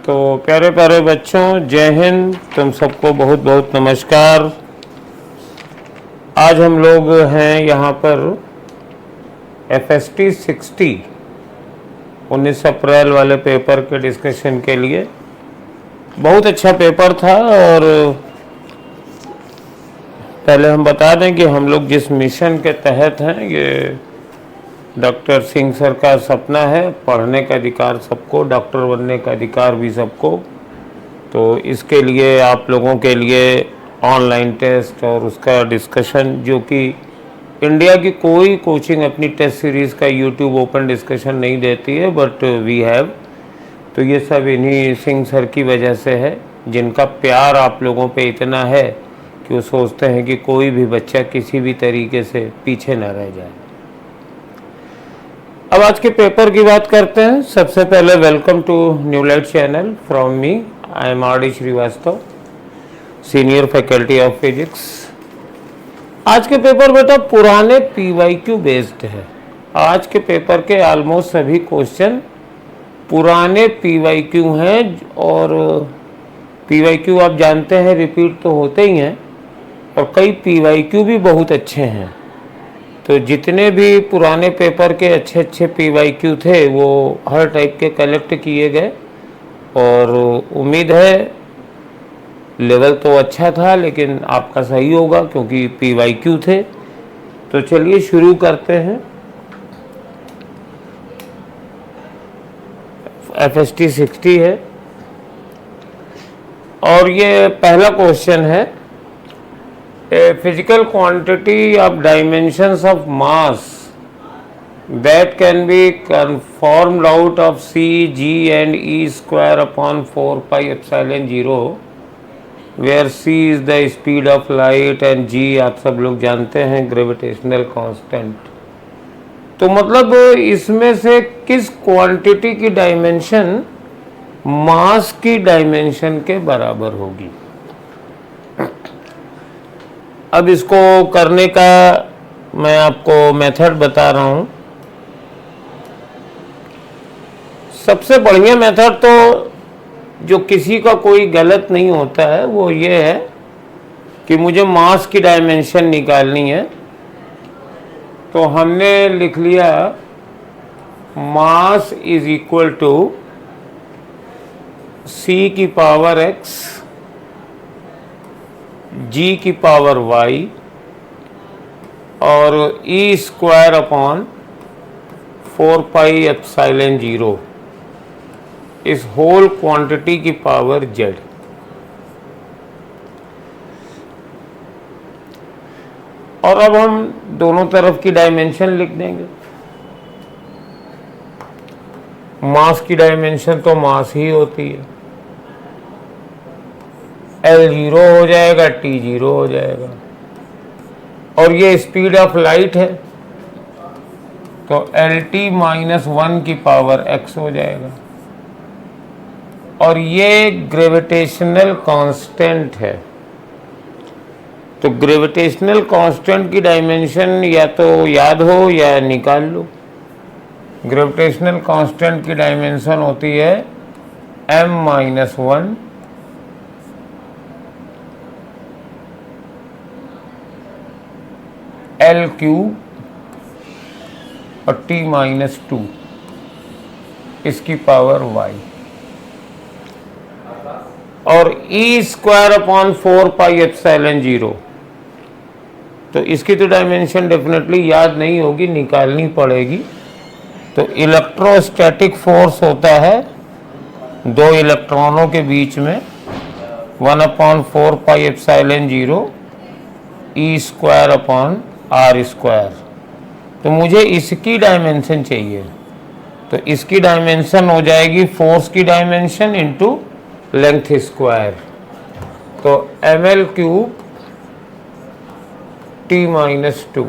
तो प्यारे प्यारे बच्चों, जय हिंद। तुम सबको बहुत बहुत नमस्कार। आज हम लोग हैं यहाँ पर FST 60 19 अप्रैल वाले पेपर के डिस्कशन के लिए। बहुत अच्छा पेपर था और पहले हम बता दें कि हम लोग जिस मिशन के तहत हैं, ये डॉक्टर सिंह सर का सपना है पढ़ने का अधिकार सबको, डॉक्टर बनने का अधिकार भी सबको। तो इसके लिए आप लोगों के लिए ऑनलाइन टेस्ट और उसका डिस्कशन, जो कि इंडिया की कोई कोचिंग अपनी टेस्ट सीरीज़ का यूट्यूब ओपन डिस्कशन नहीं देती है, बट वी हैव। तो ये सब इन्हीं सिंह सर की वजह से है, जिनका प्यार आप लोगों पे इतना है कि वो सोचते हैं कि कोई भी बच्चा किसी भी तरीके से पीछे ना रह जाए। अब आज के पेपर की बात करते हैं। सबसे पहले welcome to new light channel from me. I am R D Srivastava, senior faculty of physics. आज के पेपर बेटा पुराने PYQ बेस्ड है। आज के पेपर के ऑलमोस्ट सभी क्वेश्चन पुराने PYQ हैं, और PYQ आप जानते हैं रिपीट तो होते ही हैं, और कई PYQ भी बहुत अच्छे हैं। तो जितने भी पुराने पेपर के अच्छे अच्छे PYQ थे वो हर टाइप के कलेक्ट किए गए, और उम्मीद है लेवल तो अच्छा था, लेकिन आपका सही होगा क्योंकि PYQ थे। तो चलिए शुरू करते हैं। FST 60 है और ये पहला क्वेश्चन है। A physical quantity of dimensions of mass that can be conformed out of C, G and E square upon 4 pi epsilon 0, where C is the speed of light and G आप सब लोग जानते हैं gravitational constant. तो मतलब इसमें से किस क्वांटिटी की डायमेंशन मास की डायमेंशन के बराबर होगी। अब इसको करने का मैं आपको मेथड बता रहा हूं। सबसे बढ़िया मेथड तो जो किसी का कोई गलत नहीं होता है वो ये है कि मुझे मास की डायमेंशन निकालनी है। तो हमने लिख लिया mass is equal to C की पावर x, G की पावर y और E square upon 4 pi epsilon 0 इस होल क्वांटिटी की पावर z। और अब हम दोनों तरफ की डायमेंशन लिख देंगे। मास की डायमेंशन तो मास ही होती है, L 0 हो जाएगा, T 0 हो जाएगा, और ये स्पीड ऑफ लाइट है तो LT -1 की पावर x हो जाएगा। और ये ग्रेविटेशनल कांस्टेंट है। तो ग्रेविटेशनल कांस्टेंट की डायमेंशन या तो याद हो या निकाल लो। ग्रेविटेशनल कांस्टेंट की डायमेंशन होती है m-1 L³ और T-2 इसकी पावर y, और E square upon 4 pi epsilon 0। तो इसकी तो डायमेंशन डेफिनेटली याद नहीं होगी, निकालनी पड़ेगी। तो इलेक्ट्रोस्टैटिक फोर्स होता है दो इलेक्ट्रॉनों के बीच में 1/4 पाई epsilon 0 E square upon R square. तो मुझे इसकी डायमेंशन चाहिए, तो इसकी डायमेंशन हो जाएगी फोर्स की डायमेंशन इनटू लेंथ स्क्वायर। तो ml³ T-2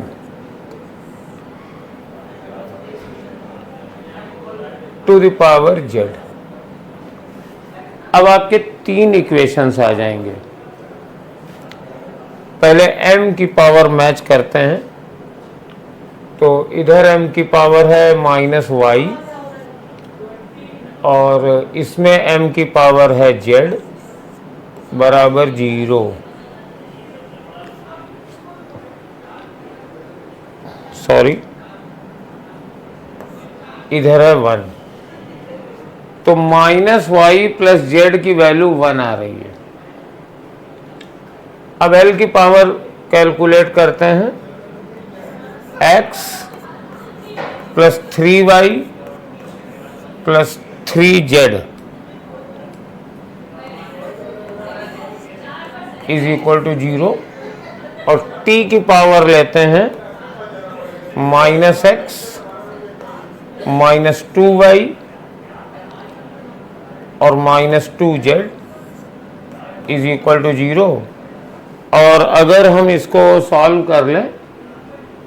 to the power z। अब आपके तीन इक्वेशंस आ जाएंगे। पहले m की पावर मैच करते हैं। तो इधर m की पावर है -y और इसमें m की पावर है z बराबर 0, सॉरी इधर है 1, तो माइनस वाई प्लस जेड की वैल्यू 1 आ रही है। अब L की पावर कैलकुलेट करते हैं, x plus 3y plus 3z is equal to 0, और t की पावर लेते हैं माइनस एक्स माइनस 2y और minus 2z is equal to 0। और अगर हम इसको सॉल्व कर लें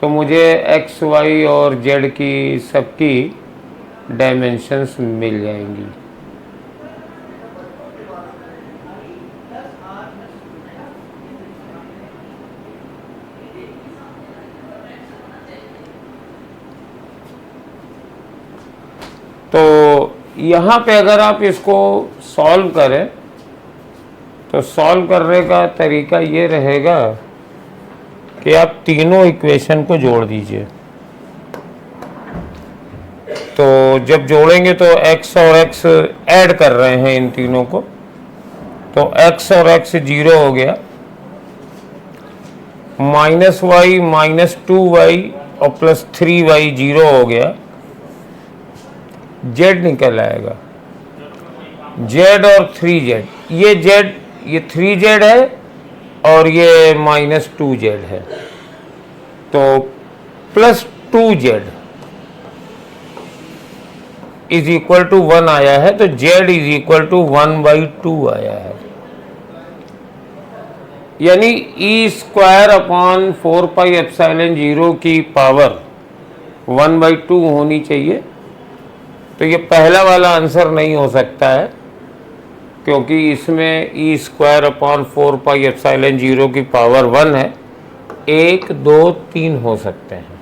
तो मुझे x, y और z की सबकी डायमेंशंस मिल जाएंगी। तो यहाँ पे अगर आप इसको सॉल्व करें तो सॉल्व करने का तरीका ये रहेगा कि आप तीनों इक्वेशन को जोड़ दीजिए। तो जब जोड़ेंगे तो x और x ऐड कर रहे हैं इन तीनों को, तो x और x 0 हो गया, माइनस वाई माइनस 2y और प्लस 3y 0 हो गया, z निकल आएगा, z और 3z, ये 3z है और ये माइनस 2z है, तो plus 2z is equal to 1 आया है, तो z इज इक्वल टू 1/2 आया है। यानी ई स्क्वायर अपॉन 4πε0 की पावर 1/2 होनी चाहिए। तो ये पहला वाला आंसर नहीं हो सकता है, क्योंकि इसमें ई स्क्वायर अपॉन 4πε0 की पावर 1 है। 1, 2, 3 हो सकते हैं।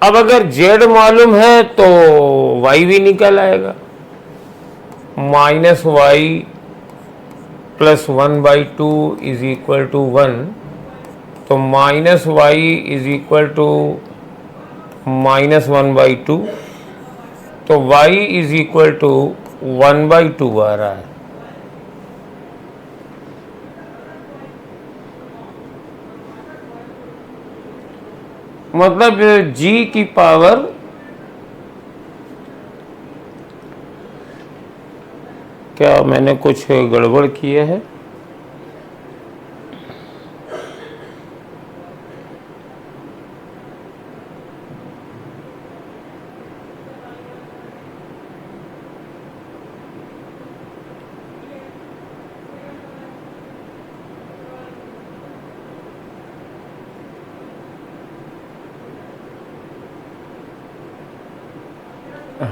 अब अगर z मालूम है तो y भी निकल आएगा, minus y plus 1/2 is equal to 1, तो minus y is equal to minus 1/2, तो y इज इक्वल टू 1/2 आ रहा है। मतलब g की पावर क्या मैंने कुछ गड़बड़ किए है?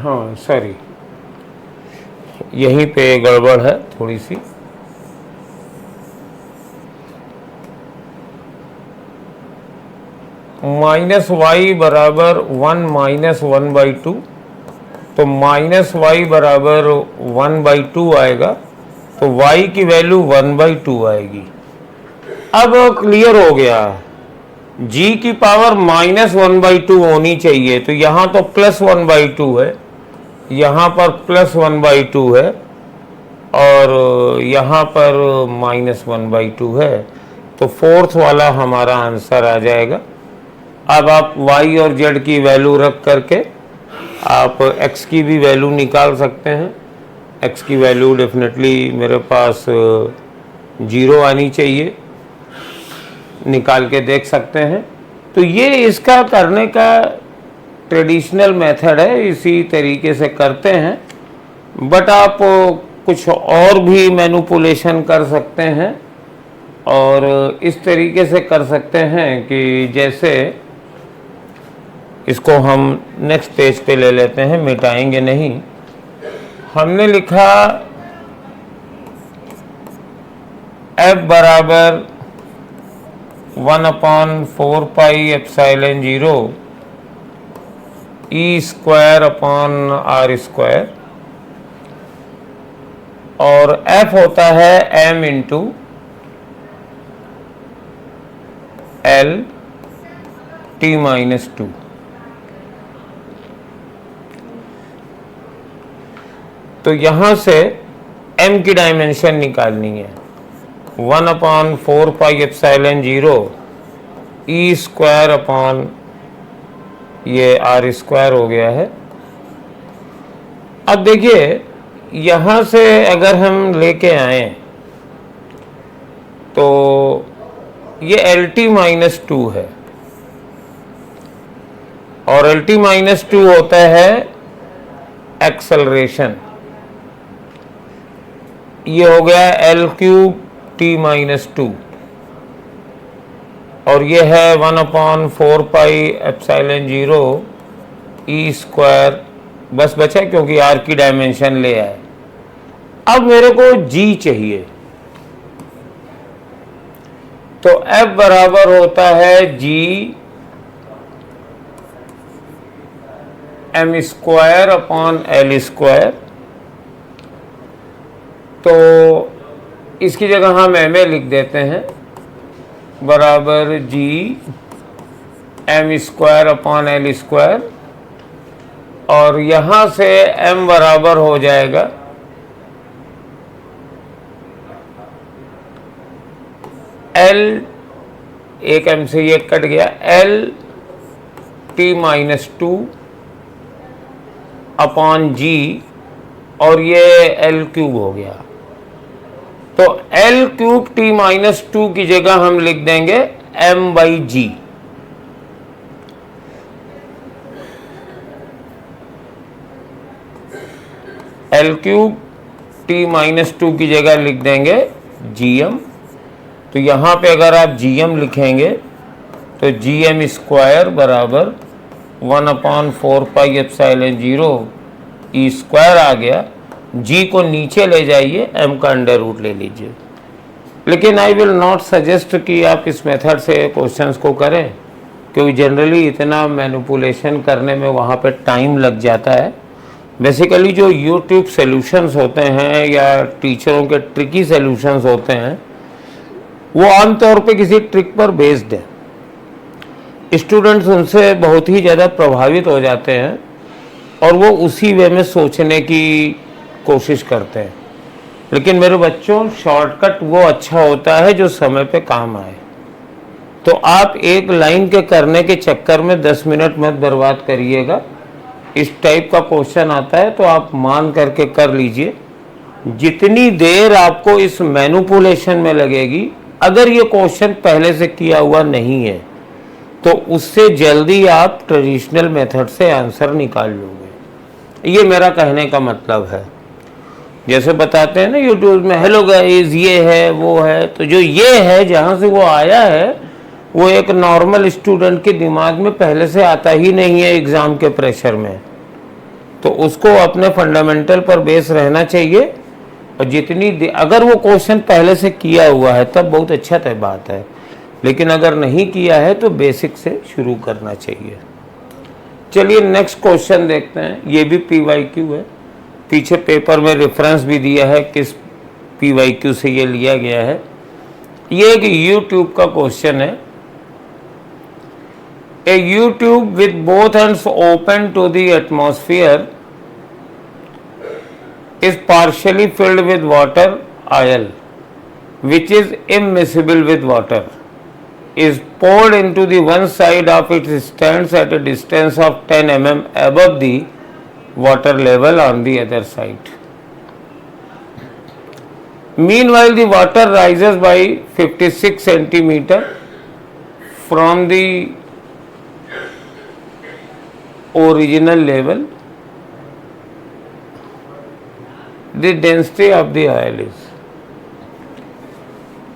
हाँ सॉरी, यहीं पे गड़बड़ है थोड़ी सी। माइनस वाई बराबर 1 माइनस 1/2, तो माइनस वाई बराबर 1/2 आएगा, तो y की वैल्यू 1/2 आएगी। अब क्लियर हो गया, g की पावर माइनस 1/2 होनी चाहिए, तो यहाँ तो प्लस 1/2 है, यहाँ पर प्लस 1/2 है और यहाँ पर माइनस 1/2 है, तो फोर्थ वाला हमारा आंसर आ जाएगा। अब आप y और z की वैल्यू रख करके आप x की भी वैल्यू निकाल सकते हैं। x की वैल्यू डेफिनेटली मेरे पास 0 आनी चाहिए, निकाल के देख सकते हैं। तो ये इसका करने का ट्रेडिशनल मेथड है, इसी तरीके से करते हैं। बट आप कुछ और भी मैनिपुलेशन कर सकते हैं और इस तरीके से कर सकते हैं कि जैसे इसको हम नेक्स्ट पेज पे ले लेते हैं, मिटाएंगे नहीं। हमने लिखा f बराबर 1/4πε0 e square upon r square, और एफ होता है M into L T minus two. तो यहां से m की डायमेंशन निकालनी है। 1/4πε0 ई स्क्वायर अपॉन ये आर स्क्वायर हो गया है। अब देखिए यहां से अगर हम लेके आए तो ये एल टी माइनस टू है, और एल टी माइनस टू होता है एक्सेलरेशन। ये हो गया L cube t minus to, और ये है 1/4πε0 ई स्क्वायर, बस बचा क्योंकि आर की डायमेंशन ले आए। अब मेरे को जी चाहिए, तो एफ बराबर होता है G m square upon l square. तो इसकी जगह हम एम ए लिख देते हैं, बराबर G m square upon l square, और यहाँ से m बराबर हो जाएगा L, एक m से ये कट गया, L t minus two upon g, और ये L क्यूब हो गया। तो L cube t minus two की जगह हम लिख देंगे m by g. L cube t minus two की जगह लिख देंगे जीएम। तो यहाँ पे अगर आप जीएम लिखेंगे तो जीएम स्क्वायर बराबर 1/4πε0 ई स्क्वायर आ गया। जी को नीचे ले जाइए, एम का अंडर रूट ले लीजिए। लेकिन आई विल नॉट सजेस्ट कि आप इस मेथड से क्वेश्चंस को करें, क्योंकि जनरली इतना मैनिपुलेशन करने में वहाँ पे टाइम लग जाता है। बेसिकली जो यूट्यूब सॉल्यूशंस होते हैं या टीचरों के ट्रिकी सॉल्यूशंस होते हैं, वो आमतौर पे किसी ट्रिक पर बेस्ड है। स्टूडेंट्स उनसे बहुत ही ज़्यादा प्रभावित हो जाते हैं और वो उसी वे में सोचने की कोशिश करते हैं। लेकिन मेरे बच्चों, शॉर्टकट वो अच्छा होता है जो समय पे काम आए। तो आप एक लाइन के करने के चक्कर में 10 मिनट मत बर्बाद करिएगा। इस टाइप का क्वेश्चन आता है तो आप मान करके कर लीजिए। जितनी देर आपको इस मैनिपुलेशन में लगेगी, अगर ये क्वेश्चन पहले से किया हुआ नहीं है तो उससे जल्दी आप ट्रेडिशनल मेथड से आंसर निकाल लोगे। ये मेरा कहने का मतलब है। जैसे बताते हैं ना यूट्यूब में, हेलो गाइस ये है वो है, तो जो ये है जहाँ से वो आया है वो एक नॉर्मल स्टूडेंट के दिमाग में पहले से आता ही नहीं है एग्ज़ाम के प्रेशर में। तो उसको अपने फंडामेंटल पर बेस रहना चाहिए, और जितनी अगर वो क्वेश्चन पहले से किया हुआ है तब बहुत अच्छा तय बात है, लेकिन अगर नहीं किया है तो बेसिक से शुरू करना चाहिए। चलिए नेक्स्ट क्वेश्चन देखते हैं। ये भी PYQ है, पीछे पेपर में रेफरेंस भी दिया है किस PYQ से ये लिया गया है। ये एक यूट्यूब का क्वेश्चन है। A U-tube with both ends open to the atmosphere is partially filled with water aisle, which is immiscible with water, is poured into the one side of it stands at a distance of 10 mm above the water level on the other side. Meanwhile, the water rises by 56 centimeter from the original level, the density of the oil is.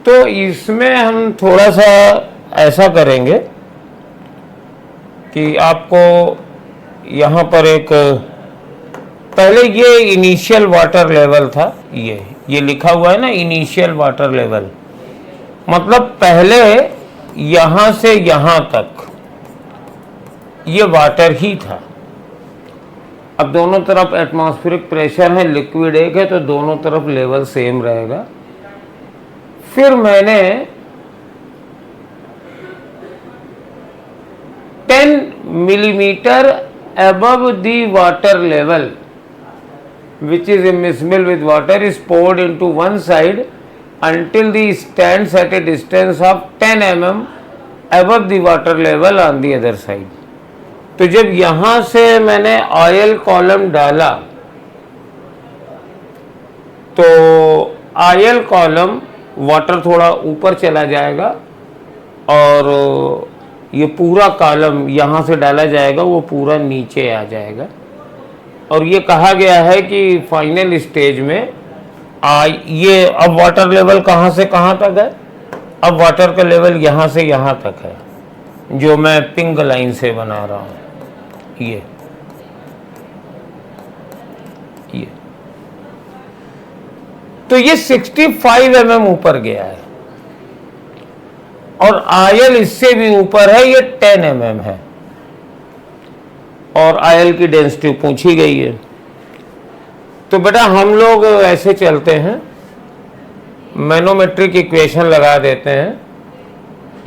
तो इसमें हम थोड़ा सा ऐसा करेंगे कि आपको यहाँ पर एक, पहले ये इनिशियल वाटर लेवल था, ये लिखा हुआ है ना इनिशियल वाटर लेवल, मतलब पहले यहाँ से यहाँ तक ये वाटर ही था। अब दोनों तरफ एटमॉस्फेरिक प्रेशर है, लिक्विड एक है, तो दोनों तरफ लेवल सेम रहेगा। फिर मैंने 10 millimetre above the water level which is immiscible with water is poured into one side until the stands at a distance of 10 mm above the water level on the other side। तो जब यहां से मैंने oil column डाला तो oil column water थोड़ा ऊपर चला जाएगा और ये पूरा कॉलम यहाँ से डाला जाएगा वो पूरा नीचे आ जाएगा। और ये कहा गया है कि फाइनल स्टेज में ये अब वाटर लेवल कहाँ से कहाँ तक है, अब वाटर का लेवल यहाँ से यहाँ तक है, जो मैं पिंक लाइन से बना रहा हूँ। ये तो ये 65 mm ऊपर गया है और आयल इससे भी ऊपर है, ये 10 mm है और आयल की डेंसिटी पूछी गई है। तो बेटा हम लोग ऐसे चलते हैं, मैनोमेट्रिक इक्वेशन लगा देते हैं।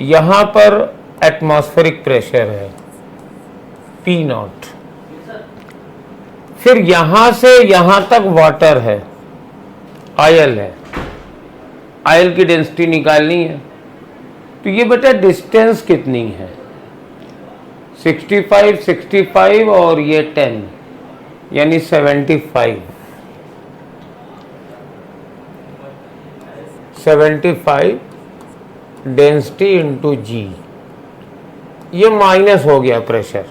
यहां पर एटमॉस्फेरिक प्रेशर है P0, फिर यहां से यहां तक वाटर है, आयल है, आयल की डेंसिटी निकालनी है। तो ये बेटा डिस्टेंस कितनी है, 65 65 और ये 10 यानी 75 डेंसिटी इंटू जी, ये माइनस हो गया प्रेशर।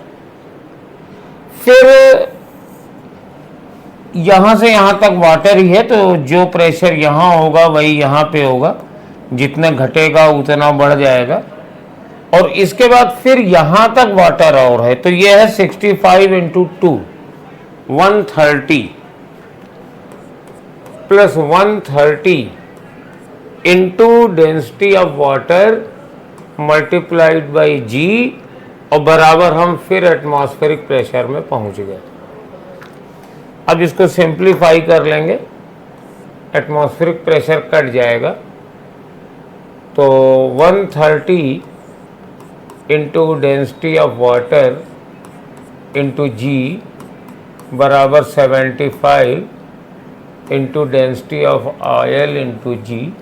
फिर यहां से यहां तक वाटर ही है, तो जो प्रेशर यहां होगा वही यहां पे होगा, जितना घटेगा उतना बढ़ जाएगा। और इसके बाद फिर यहां तक वाटर और है, तो ये है 65 into 2 130 plus 130 into density of water multiplied by g, और बराबर हम फिर एटमॉस्फेरिक प्रेशर में पहुंच गए। अब इसको सिंप्लीफाई कर लेंगे, एटमॉस्फेरिक प्रेशर कट जाएगा, तो 130 into density of water into g बराबर 75 into density of oil into g.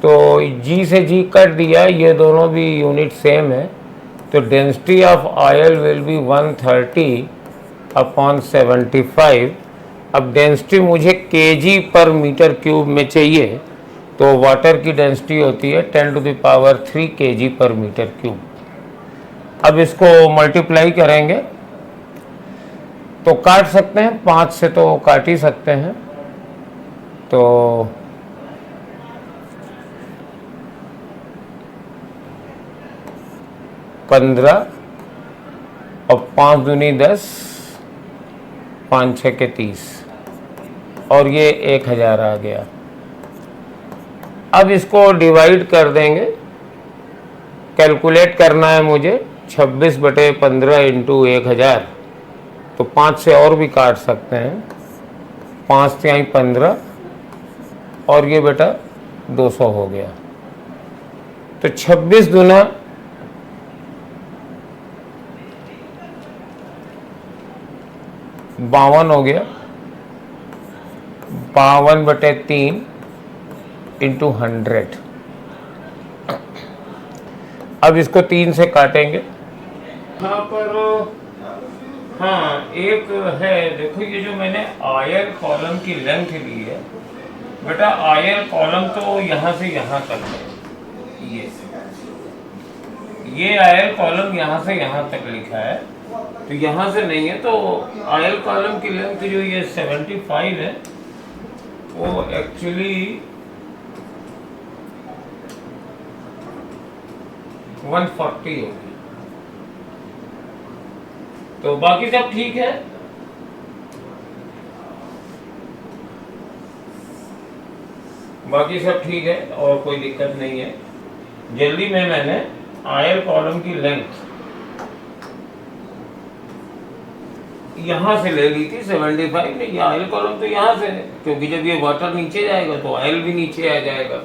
तो जी से जी कट दिया, ये दोनों भी यूनिट सेम है, तो density of oil will be 130 upon 75। अब डेंसिटी मुझे केजी पर मीटर क्यूब में चाहिए, तो वाटर की डेंसिटी होती है 10⁻³ kg पर मीटर क्यूब। अब इसको मल्टीप्लाई करेंगे तो काट सकते हैं, 5 से तो काट ही सकते हैं, तो 15 और 5 दूनी 10, 5 6 के 30 और ये 1000 आ गया। अब इसको डिवाइड कर देंगे, कैलकुलेट करना है मुझे 26/15 इंटू 1000, तो 5 से और भी काट सकते हैं, 5 से 15 और ये बेटा 200 हो गया। तो 26 दूना 52 हो गया, 52/3 इंटू 100। अब इसको 3 से काटेंगे। यहाँ पर हाँ एक है, देखो ये जो मैंने आयल कॉलम की लेंथ ली है बेटा, आयल कॉलम तो यहाँ से यहाँ तक है, ये आयल कॉलम यहाँ से यहाँ तक लिखा है, तो यहाँ से नहीं है। तो आयल कॉलम की लेंथ जो ये 75 है वो एक्चुअली 140 होगी। तो बाकी सब ठीक है, बाकी सब ठीक है और कोई दिक्कत नहीं है। जल्दी में मैंने आयल कॉलम की लेंथ यहाँ से ले ली थी 75, नहीं ऑयल कॉलम तो यहाँ से है, क्योंकि जब ये वाटर नीचे जाएगा तो ऑयल भी नीचे आ जाएगा।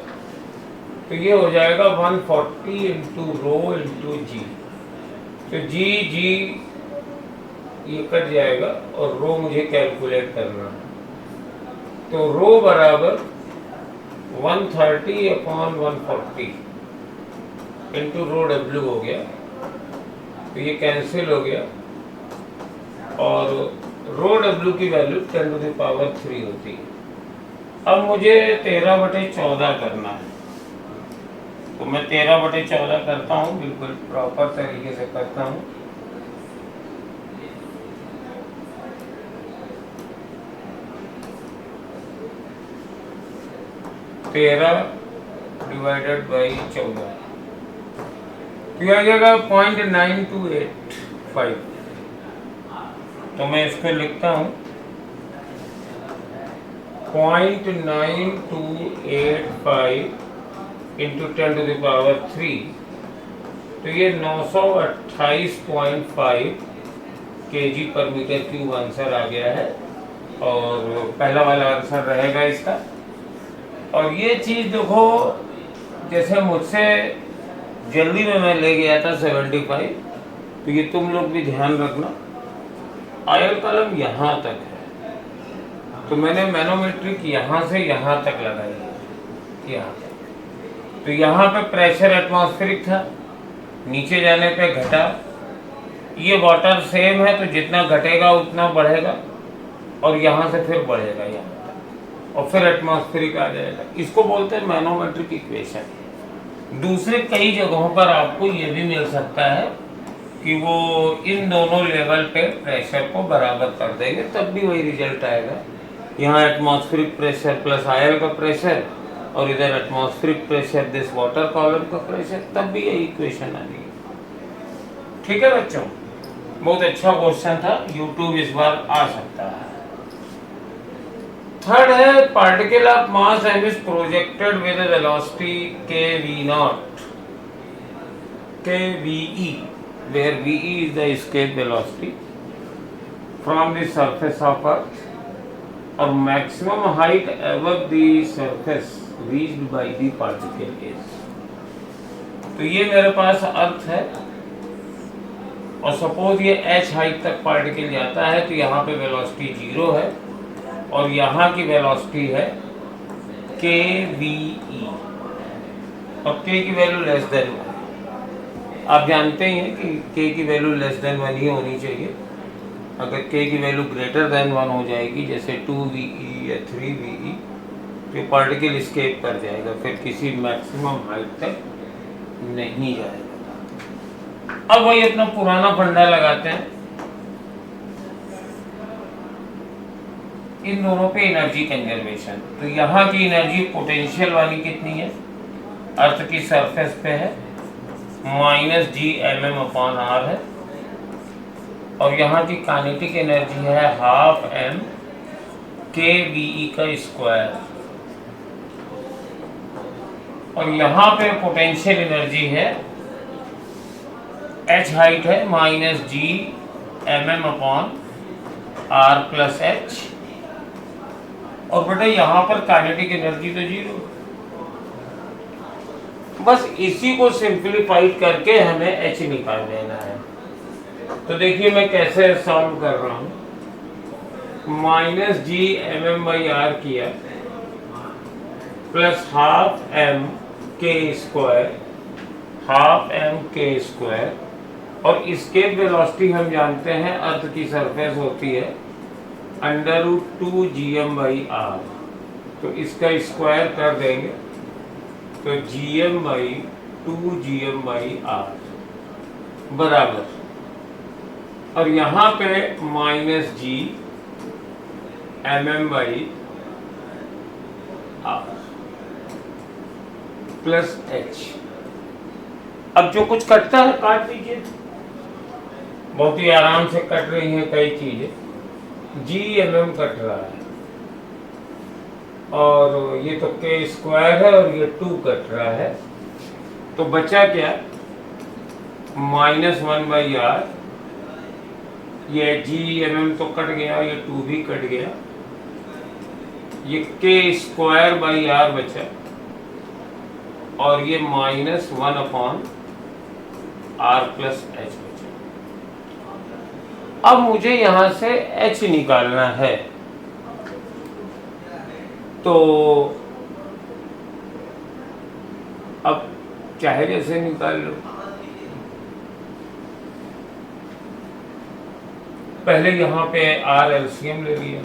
तो ये हो जाएगा 140 इंटू रो इंटू जी। तो जी ये कट जाएगा और रो मुझे कैलकुलेट करना है। तो रो बराबर 130 अपॉन 140 इंटू रो डब्ल्यू हो गया। तो ये कैंसिल हो गया और रो डब्ल्यू की वैल्यू 10⁻³ होती है। अब मुझे 13/14 करना है, तो मैं 13/14 करता हूँ, बिल्कुल प्रॉपर तरीके से करता हूँ। (13 / 14) तो आ जाएगा 0.9285। तो मैं इसको लिखता हूँ 0.9285 इंटू 10⁻³ तो ये 928.5 kg/m³ आंसर आ गया है और पहला वाला आंसर रहेगा इसका। और ये चीज़ देखो, जैसे मुझसे जल्दी में मैं ले गया था 75, तो ये तुम लोग भी ध्यान रखना, ऑयल कॉलम यहाँ तक है, तो मैंने मैनोमेट्रिक यहाँ से यहाँ तक लगाई है, यहाँ तक। तो यहाँ पे प्रेशर एटमॉस्फेरिक था, नीचे जाने पे घटा। ये वाटर सेम है, तो जितना घटेगा उतना बढ़ेगा और यहाँ से फिर बढ़ेगा यहाँ तक और फिर एटमॉस्फेरिक आ जाएगा। इसको बोलते हैं मैनोमेट्रिक इक्वेशन। दूसरे कई जगहों पर आपको ये भी मिल सकता है कि वो इन दोनों लेवल पे प्रेशर को बराबर कर देंगे, तब भी वही रिजल्ट आएगा। यहाँ एटमॉस्फेरिक प्रेशर प्लस ऑयल का प्रेशर और इधर atmospheric pressure this water column का प्रेशर, तब भी यही इक्वेशन आनी है। ठीक है बच्चों, बहुत अच्छा क्वेश्चन था, यूट्यूब इस बार आ सकता है। थर्ड है particle of mass m is projected with velocity kv0 kve, where ve is the escape velocity from the surface of earth or maximum height above the surface reached by the particle is। तो ये मेरे पास अर्थ है और suppose ये h height तक particle जाता है, तो यहाँ पे वेलोसिटी 0 है और यहाँ की वेलोसिटी है kve और k की वैल्यू लेस देन 1। आप जानते ही हैं कि k की वैल्यू लेस देन 1 ही होनी चाहिए। अगर k की वैल्यू ग्रेटर देन 1 हो जाएगी, जैसे 2ve या 3ve, तो पार्टिकल एस्केप कर जाएगा, फिर किसी मैक्सिमम हाइट तक नहीं जाएगा। अब वही अपना पुराना फंडा लगाते हैं, इन दोनों पे एनर्जी कंजर्वेशन। तो यहाँ की एनर्जी पोटेंशियल वाली कितनी है, अर्थ की सरफेस पे है, -gmm/r है, और यहाँ की काइनेटिक एनर्जी है 12m kve का स्क्वायर, और यहाँ पे पोटेंशियल एनर्जी है, h हाइट है -gmm/r+h, और बेटा यहाँ पर काइनेटिक एनर्जी तो 0। बस इसी को सिंप्लीफाइड करके हमें h निकाल लेना है। तो देखिए मैं कैसे सॉल्व कर रहा हूँ। -gmm/r किया प्लस 12m k² और इसके वेलोसिटी हम जानते हैं अर्थ की सरफेस होती है √2gm/r, तो इसका स्क्वायर कर देंगे तो gm/2gm/r बराबर, और यहाँ पे -gmm/r प्लस h। अब जो कुछ कटता है काट दीजिए, बहुत ही आराम से कट रही हैं कई चीजें। gmm कट रहा है और ये तो k² है और ये 2 कट रहा है, तो बचा क्या, -1/r ये g तो कट गया, ये 2 भी कट गया, ये k² बाई r बचा और ये -1/r प्लस h बचा। अब मुझे यहां से h निकालना है, तो अब चाहे जैसे निकाल लो। पहले यहाँ पे r एलसीएम ले लिया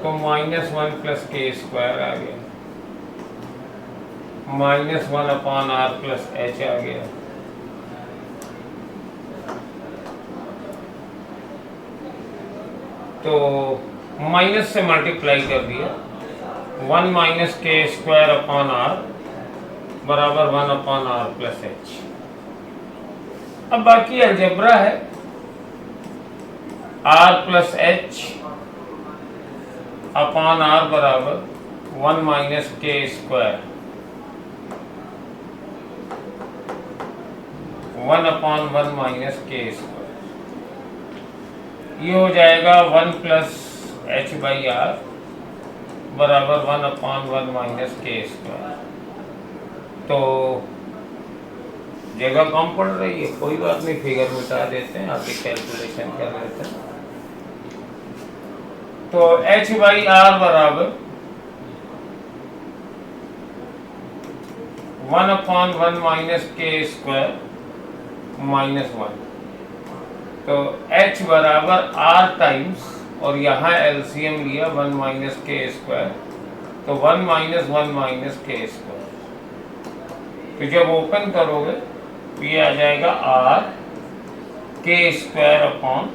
तो -1 प्लस k² आ गया, -1/r प्लस h आ गया, तो माइनस से मल्टीप्लाई कर दिया, 1 - k²/r बराबर 1/r प्लस h। अब बाकी अलजेब्रा है, r plus h upon r बराबर 1 - k², 1/1 - k²। ये हो जाएगा 1 प्लस h/r बराबर 1/1 - k²। तो जगह कम पड़ रही है, कोई बात नहीं, फिगर मिटा देते हैं, आगे कैलकुलेशन कर लेते हैं। तो h/r बराबर 1/1 - k² -1, तो h बराबर r टाइम्स, और यहाँ एलसीएम लिया 1 - k², तो 1 - 1 - k²। तो जब ओपन करोगे तो ये आ जाएगा r k² अपॉन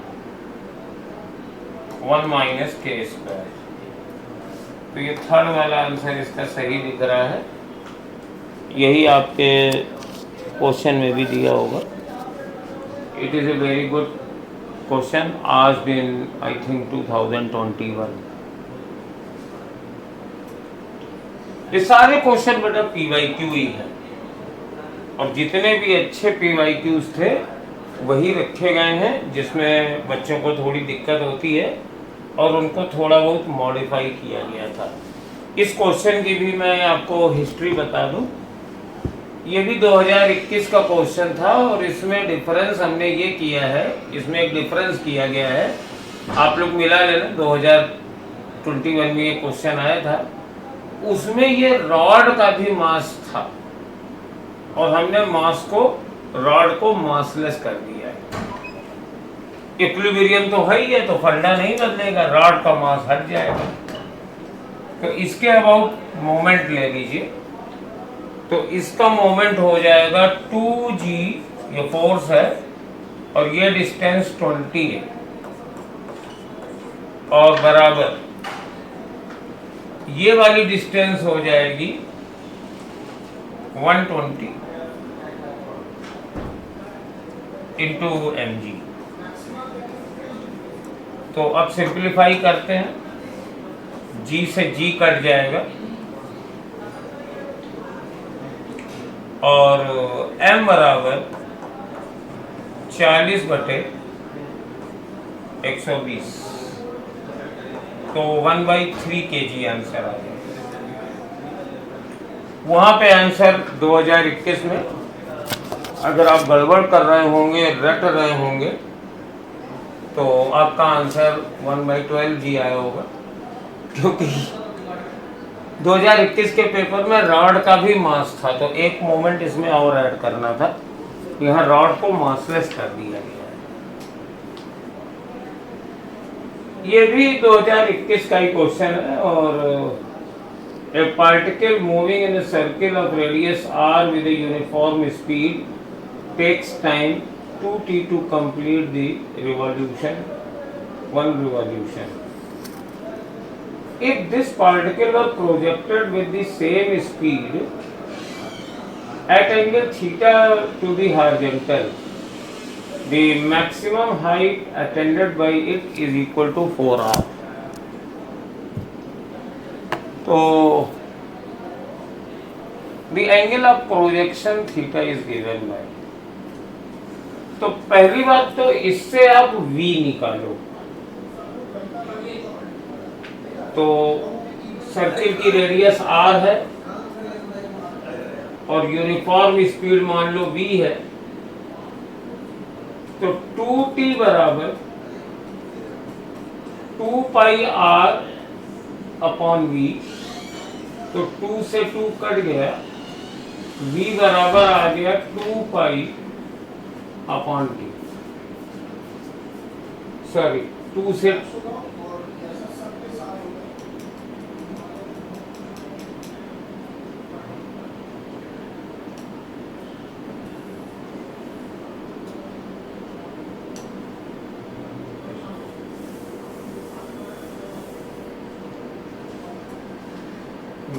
1 - k²। तो ये थर्ड वाला आंसर इसका सही दिख रहा है, यही आपके क्वेश्चन में भी दिया होगा। It is a very good question asked in I think 2021। ये सारे क्वेश्चन बेटा PYQ ही है, और जितने भी अच्छे PYQs थे वही रखे गए हैं जिसमें बच्चों को थोड़ी दिक्कत होती है और उनको थोड़ा बहुत मॉडिफाई किया गया था। इस क्वेश्चन की भी मैं आपको हिस्ट्री बता दूं, ये भी 2021 का क्वेश्चन था, और इसमें डिफरेंस हमने ये किया है, इसमें एक डिफरेंस किया गया है, आप लोग मिला लेना, 2021 में ये क्वेश्चन आया था, उसमें ये रॉड का भी मास था और हमने मास को, रॉड को मासलेस कर दिया है। इक्विलिब्रियम तो है ही है, तो फंडा नहीं बदलेगा, रॉड का मास हट जाएगा। तो इसके अबाउट मोमेंट ले लीजिए, तो इसका मोमेंट हो जाएगा 2g, ये फोर्स है, और ये डिस्टेंस 20 है, और बराबर ये वाली डिस्टेंस हो जाएगी 120 इंटू mg। तो अब सिंप्लीफाई करते हैं, g से g कट जाएगा, और m बराबर 40/120, तो 1/3 kg आंसर आ जाएगा। वहाँ पे आंसर 2021 में अगर आप गड़बड़ कर रहे होंगे, रट रहे होंगे, तो आपका आंसर 1/12g आया होगा, क्योंकि 2021 के पेपर में रॉड का भी मास था, तो एक मोमेंट इसमें और ऐड करना था, यहाँ रॉड को मासलेस कर दिया गया है। ये भी 2021 का ही क्वेश्चन है, और a particle moving in a circle of radius r with a uniform speed takes time 2t to complete the revolution, one revolution. If this particle were projected with the same speed at angle theta to the horizontal, the maximum height attained by it is equal to 4r. तो the angle of projection theta is given by, तो पहली बात तो इससे आप V निकालो। तो circle की रेडियस R है और यूनिफॉर्म स्पीड मान लो V है, तो 2T बराबर 2 पाई R अपॉन V। तो 2 से 2 कट गया, V बराबर आ गया 2 पाई अपॉन T। सॉरी 2 से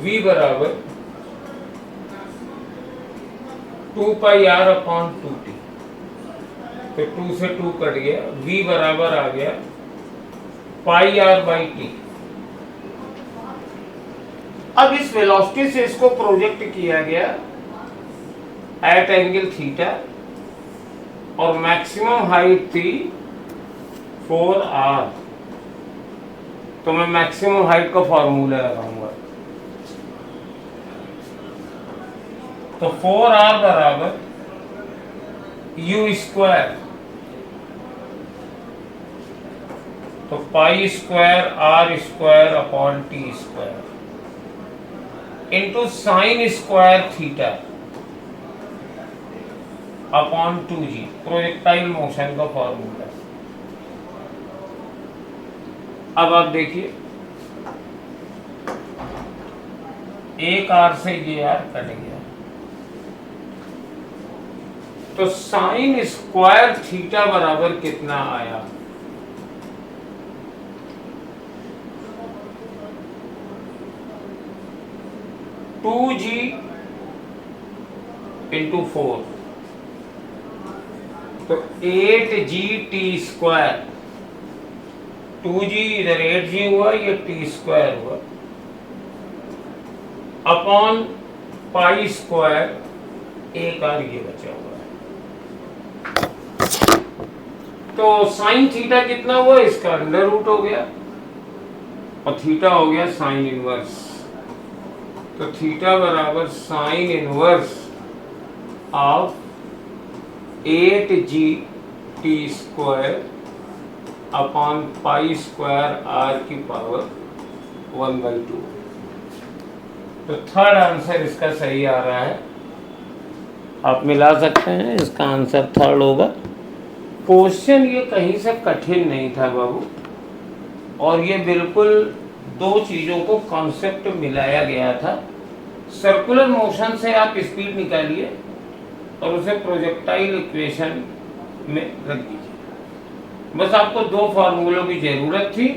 V बराबर 2 पाई R अपॉन 2T। तो 2 से 2 कट गया, V बराबर आ गया पाई R बाई T। अब इस वेलोसिटी से इसको प्रोजेक्ट किया गया एट एंगल थीटा और मैक्सिमम हाइट थी 4R। तो मैं मैक्सिमम हाइट का फॉर्मूला लगाऊंगा। तो 4R बराबर U स्क्वायर, तो pi square R square upon T square into sine square theta upon 2G, projectile motion का फॉर्मूला। अब आप देखिए, एक R से ये R कट गया, तो साइन स्क्वायर थीटा बराबर कितना आया? टू जी इंटू 4, तो 8G T स्क्वायर। 2G इधर 8G हुआ, ये T स्क्वायर हुआ अपॉन पाई स्क्वायर, एक R ये बचा हुआ है। तो साइन थीटा कितना हुआ? इसका अंडर रूट हो गया और थीटा हो गया साइन इनवर्स। तो थीटा बराबर sine inverse of 8G T square upon pi square R की पावर 1/2। तो थर्ड आंसर इसका सही आ रहा है। आप मिला सकते हैं, इसका आंसर थर्ड होगा। क्वेश्चन ये कहीं से कठिन नहीं था बाबू, और ये बिल्कुल दो चीजों को कॉन्सेप्ट मिलाया गया था। सर्कुलर मोशन से आप स्पीड निकालिए और उसे प्रोजेक्टाइल इक्वेशन में रख दीजिए। बस आपको दो फार्मूलों की जरूरत थी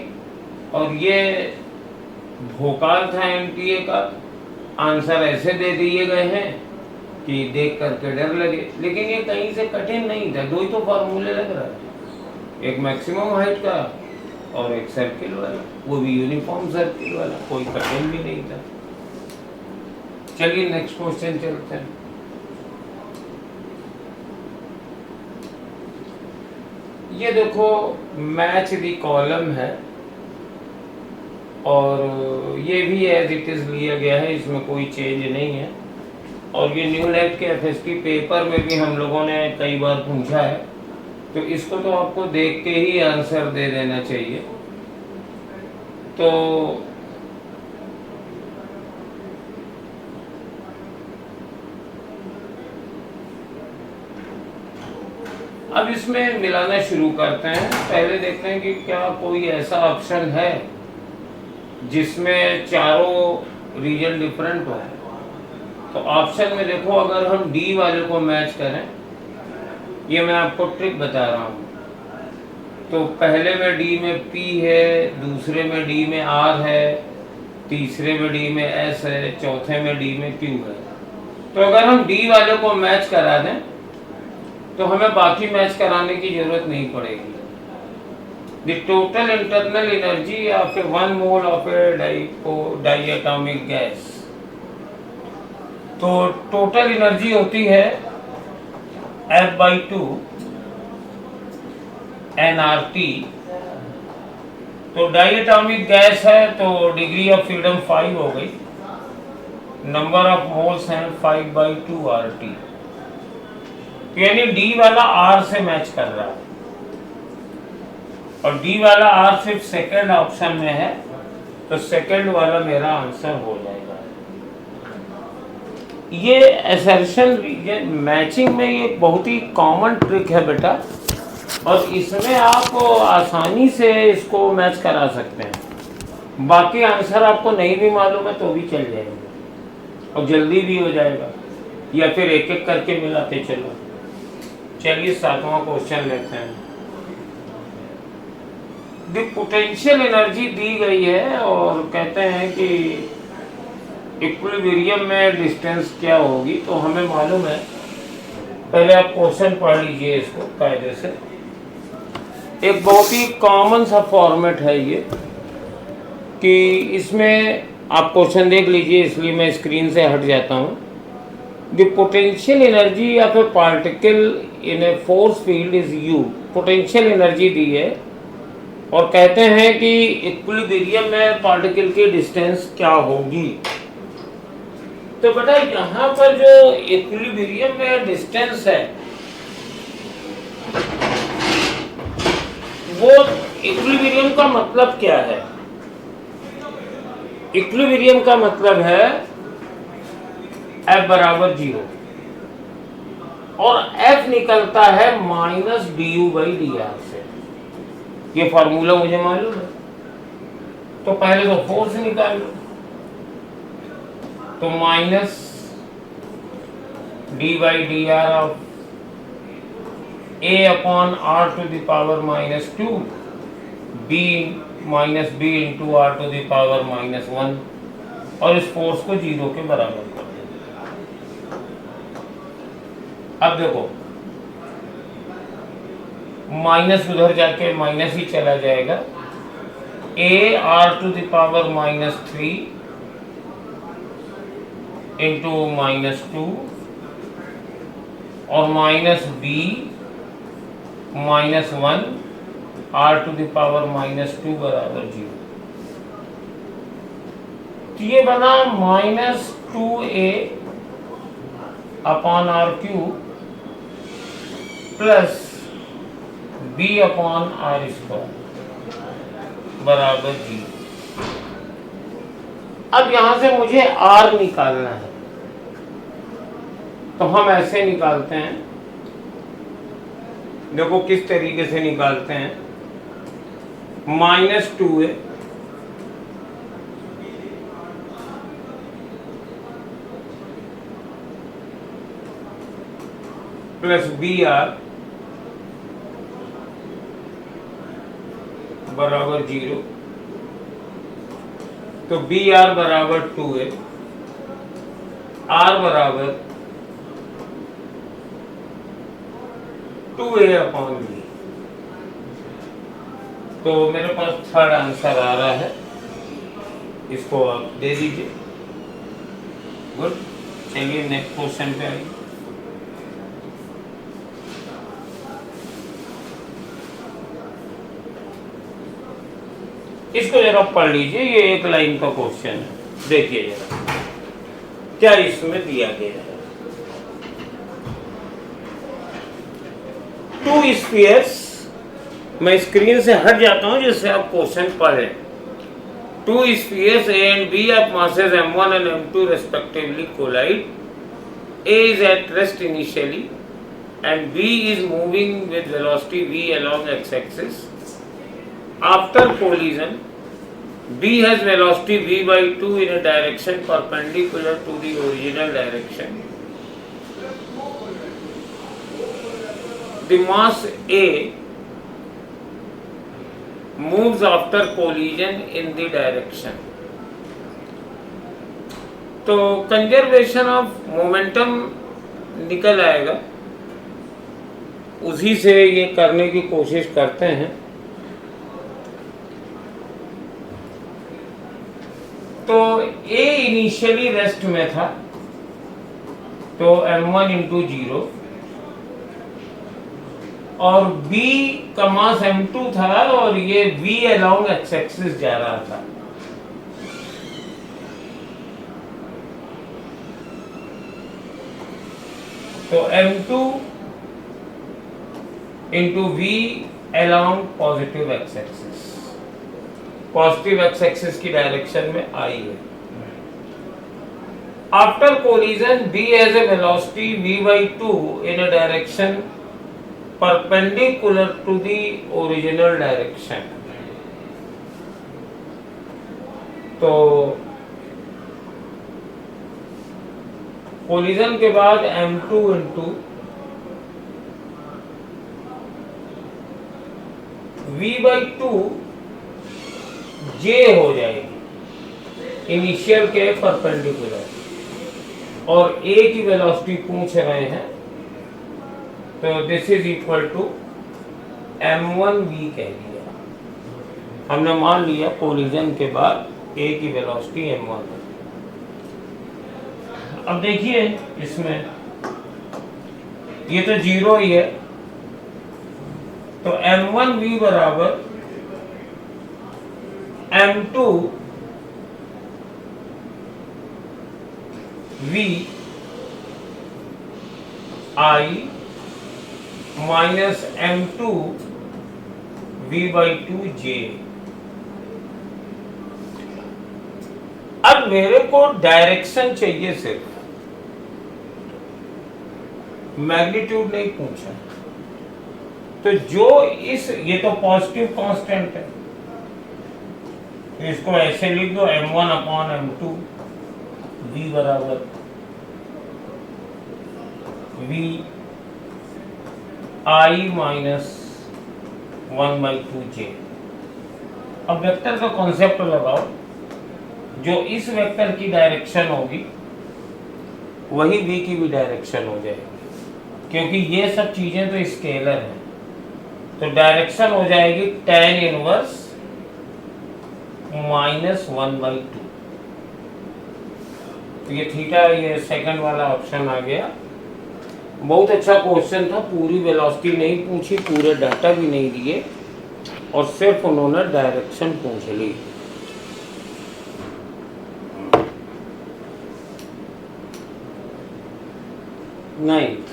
और ये भोकाल था एमटीए का। आंसर ऐसे दे दिए गए हैं कि देख करके डर लगे, लेकिन ये कहीं से कठिन नहीं था। दो ही तो फार्मूले लग रहा है, एक मैक्सिमम हाइट का और एक सर्किल वाला, वो भी यूनिफॉर्म सर्किल वाला, कोई कठिन भी नहीं था। चलिए नेक्स्ट क्वेश्चन चलते हैं। ये देखो मैच द कॉलम है और ये भी एज इट इज लिया गया है, इसमें कोई चेंज नहीं है। और ये न्यूलैट के एफएसटी पेपर में भी हम लोगों ने कई बार पूछा है, तो इसको तो आपको देख के ही आंसर दे देना चाहिए। तो अब इसमें मिलाना शुरू करते हैं। पहले देखते हैं कि क्या कोई ऐसा ऑप्शन है जिसमें चारों रीजन डिफरेंट हो। तो ऑप्शन में देखो, अगर हम डी वाले को मैच करें, ये मैं आपको ट्रिक बता रहा हूँ। तो पहले में डी में पी है, दूसरे में डी में आर है, तीसरे में डी में एस है, चौथे में डी में क्यू है। तो अगर हम डी वाले को मैच करा दें तो हमें बाकी मैच कराने की जरूरत नहीं पड़ेगी। The total internal energy of A 1 mole of A diatomic gas, तो टोटल एनर्जी होती है F/2 nRT, तो डाई एटॉमिक गैस है तो डिग्री ऑफ फ्रीडम 5 हो गई, नंबर ऑफ मोल्स हैं 5/2 RT, यानी डी वाला आर से मैच कर रहा है और डी वाला आर सिर्फ सेकंड ऑप्शन में है, तो सेकंड वाला मेरा आंसर हो जाएगा। ये असर्शन मैचिंग में ये बहुत ही कॉमन ट्रिक है बेटा, और इसमें आप आसानी से इसको मैच करा सकते हैं। बाकी आंसर आपको नहीं भी मालूम है तो भी चल जाएंगे और जल्दी भी हो जाएगा, या फिर एक एक करके मिलाते चलो। चलिए 7वां क्वेश्चन लेते हैं। द पोटेंशियल एनर्जी दी गई है और कहते हैं कि इक्विलिब्रियम में डिस्टेंस क्या होगी, तो हमें मालूम है। पहले आप क्वेश्चन पढ़ लीजिए इसको कायदे से। एक बहुत ही कॉमन सा फॉर्मेट है ये कि इसमें आप क्वेश्चन देख लीजिए, इसलिए मैं स्क्रीन से हट जाता हूँ। The potential energy of a particle in a force field is U. Potential energy दी है और कहते हैं कि इक्विलिब्रियम में पार्टिकल की डिस्टेंस क्या होगी। तो बेटा यहाँ पर जो इक्विलिब्रियम में डिस्टेंस है वो इक्विलिब्रियम का मतलब क्या है? इक्विलिब्रियम का मतलब है F बराबर 0 और F निकलता है -du/dr से। ये फॉर्मूला मुझे मालूम है, तो पहले तो फोर्स निकाल लो, तो -d/dr of a/r⁻², b -b into r⁻⁻1, और इस फोर्स को 0 के बराबर कर दें। अब देखो माइनस उधर जाके माइनस ही चला जाएगा, a⁻³ इंटू -2 और -b -1 r⁻² बराबर 0। तो ये बना -2a/r³ प्लस b/r² बराबर 0। अब यहां से मुझे r निकालना है, तो हम ऐसे निकालते हैं। देखो किस तरीके से निकालते हैं। -2a प्लस br बराबर 0, तो br बराबर 2a, r बराबर 2a/b। तो मेरे पास थर्ड आंसर आ रहा है, इसको आप दे दीजिए। गुड, चलिए नेक्स्ट क्वेश्चन पे आइए। इसको जरा पढ़ लीजिए, ये एक लाइन का क्वेश्चन है। देखिए जरा क्या इसमें दिया गया है। 2 स्फीयर्स, मैं स्क्रीन से हट जाता हूं जिससे आप क्वेश्चन पढ़ें। 2 spheres A and B of masses m1 and m2 respectively collide. A is at rest initially and B is moving with velocity v along x-axis. After collision, B has velocity v/2 in a direction perpendicular to the original direction. The mass A moves after collision in the direction. तो conservation of momentum निकल आएगा, उसी से ये करने की कोशिश करते हैं। तो A इनिशियली रेस्ट में था, तो m1 × 0 और B का मास m2 था और ये V अलोंग एक्स एक्सिस जा रहा था। तो m2 into V along positive x axis, positive x axis की डायरेक्शन में आई है। After collision B has a velocity v/2 in a direction perpendicular to the original direction। तो कोलिजन के बाद m2 इंटू v/2 j हो जाएगी initial के perpendicular, और a की वेलोसिटी पूछ रहे हैं, तो this is equal to m1v कह दिया हमने, मान लिया कोलिजन के बाद a की वेलोसिटी m1 है। अब देखिए इसमें ये तो जीरो ही है, तो m1v बराबर m2 v I minus m2 v/2 j। अब मेरे को डायरेक्शन चाहिए, सिर्फ मैग्नीट्यूड नहीं पूछा। तो जो इस, ये तो पॉजिटिव कांस्टेंट है, तो इसको ऐसे लिख दो m1 अपॉन m2 v बराबर v I माइनस 1/2 j। अब वेक्टर का कॉन्सेप्ट लगाओ, जो इस वेक्टर की डायरेक्शन होगी वही v की भी डायरेक्शन हो जाएगी, क्योंकि ये सब चीजें तो स्केलर हैं। तो डायरेक्शन हो जाएगी tan इनवर्स माइनस 1/2। तो ये थीटा, ये सेकंड वाला ऑप्शन आ गया। बहुत अच्छा क्वेश्चन था, पूरी वेलोसिटी नहीं पूछी, पूरे डाटा भी नहीं दिए, और सिर्फ उन्होंने डायरेक्शन पूछ ली। नाइन्थ,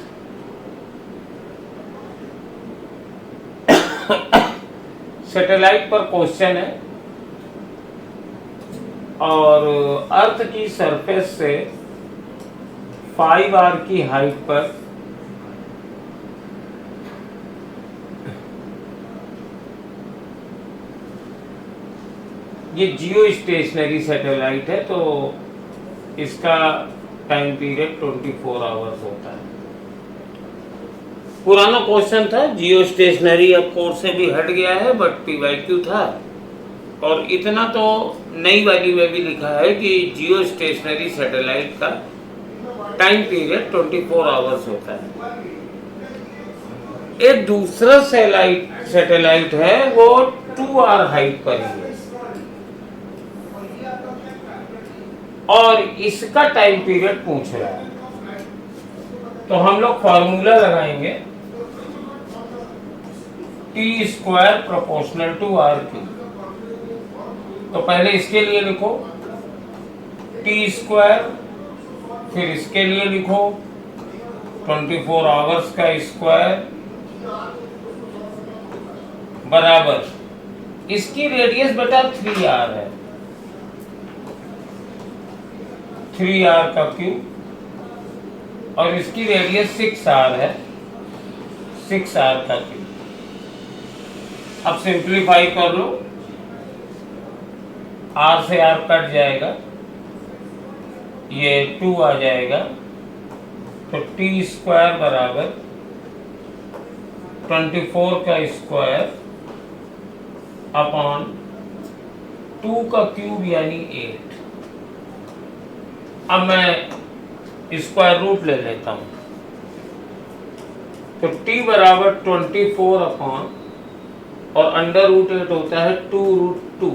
सैटेलाइट पर क्वेश्चन है, और अर्थ की सरफेस से 5r की हाइट पर ये जियो स्टेशनरी सैटेलाइट है, तो इसका टाइम पीरियड 24 आवर्स होता है। पुराना क्वेश्चन था, जियो स्टेशनरी अब कोर्स से भी हट गया है, बट PYQ था। और इतना तो नई वाली में भी लिखा है कि जियो स्टेशनरी सैटेलाइट का टाइम पीरियड 24 आवर्स होता है। एक दूसरा सैटेलाइट है, वो 2r हाइट पर ही है, और इसका टाइम पीरियड पूछ रहा है। तो हम लोग फॉर्मूला लगाएंगे, t² प्रोपोर्शनल टू r3। तो पहले इसके लिए लिखो t², फिर इसके लिए लिखो 24 आवर्स का स्क्वायर बराबर, इसकी रेडियस बेटा 3r है, 3r का क्यूब, और इसकी रेडियस 6r है, 6r का क्यूब। अब सिंप्लीफाई कर लो, r से r कट जाएगा, ये 2 आ जाएगा, तो t² बराबर 24 का स्क्वायर अपॉन 2 का क्यूब यानी 8। अब मैं स्क्वायर रूट ले लेता हूं, तो t बराबर 24 अपॉन, और √8 होता है 2√2।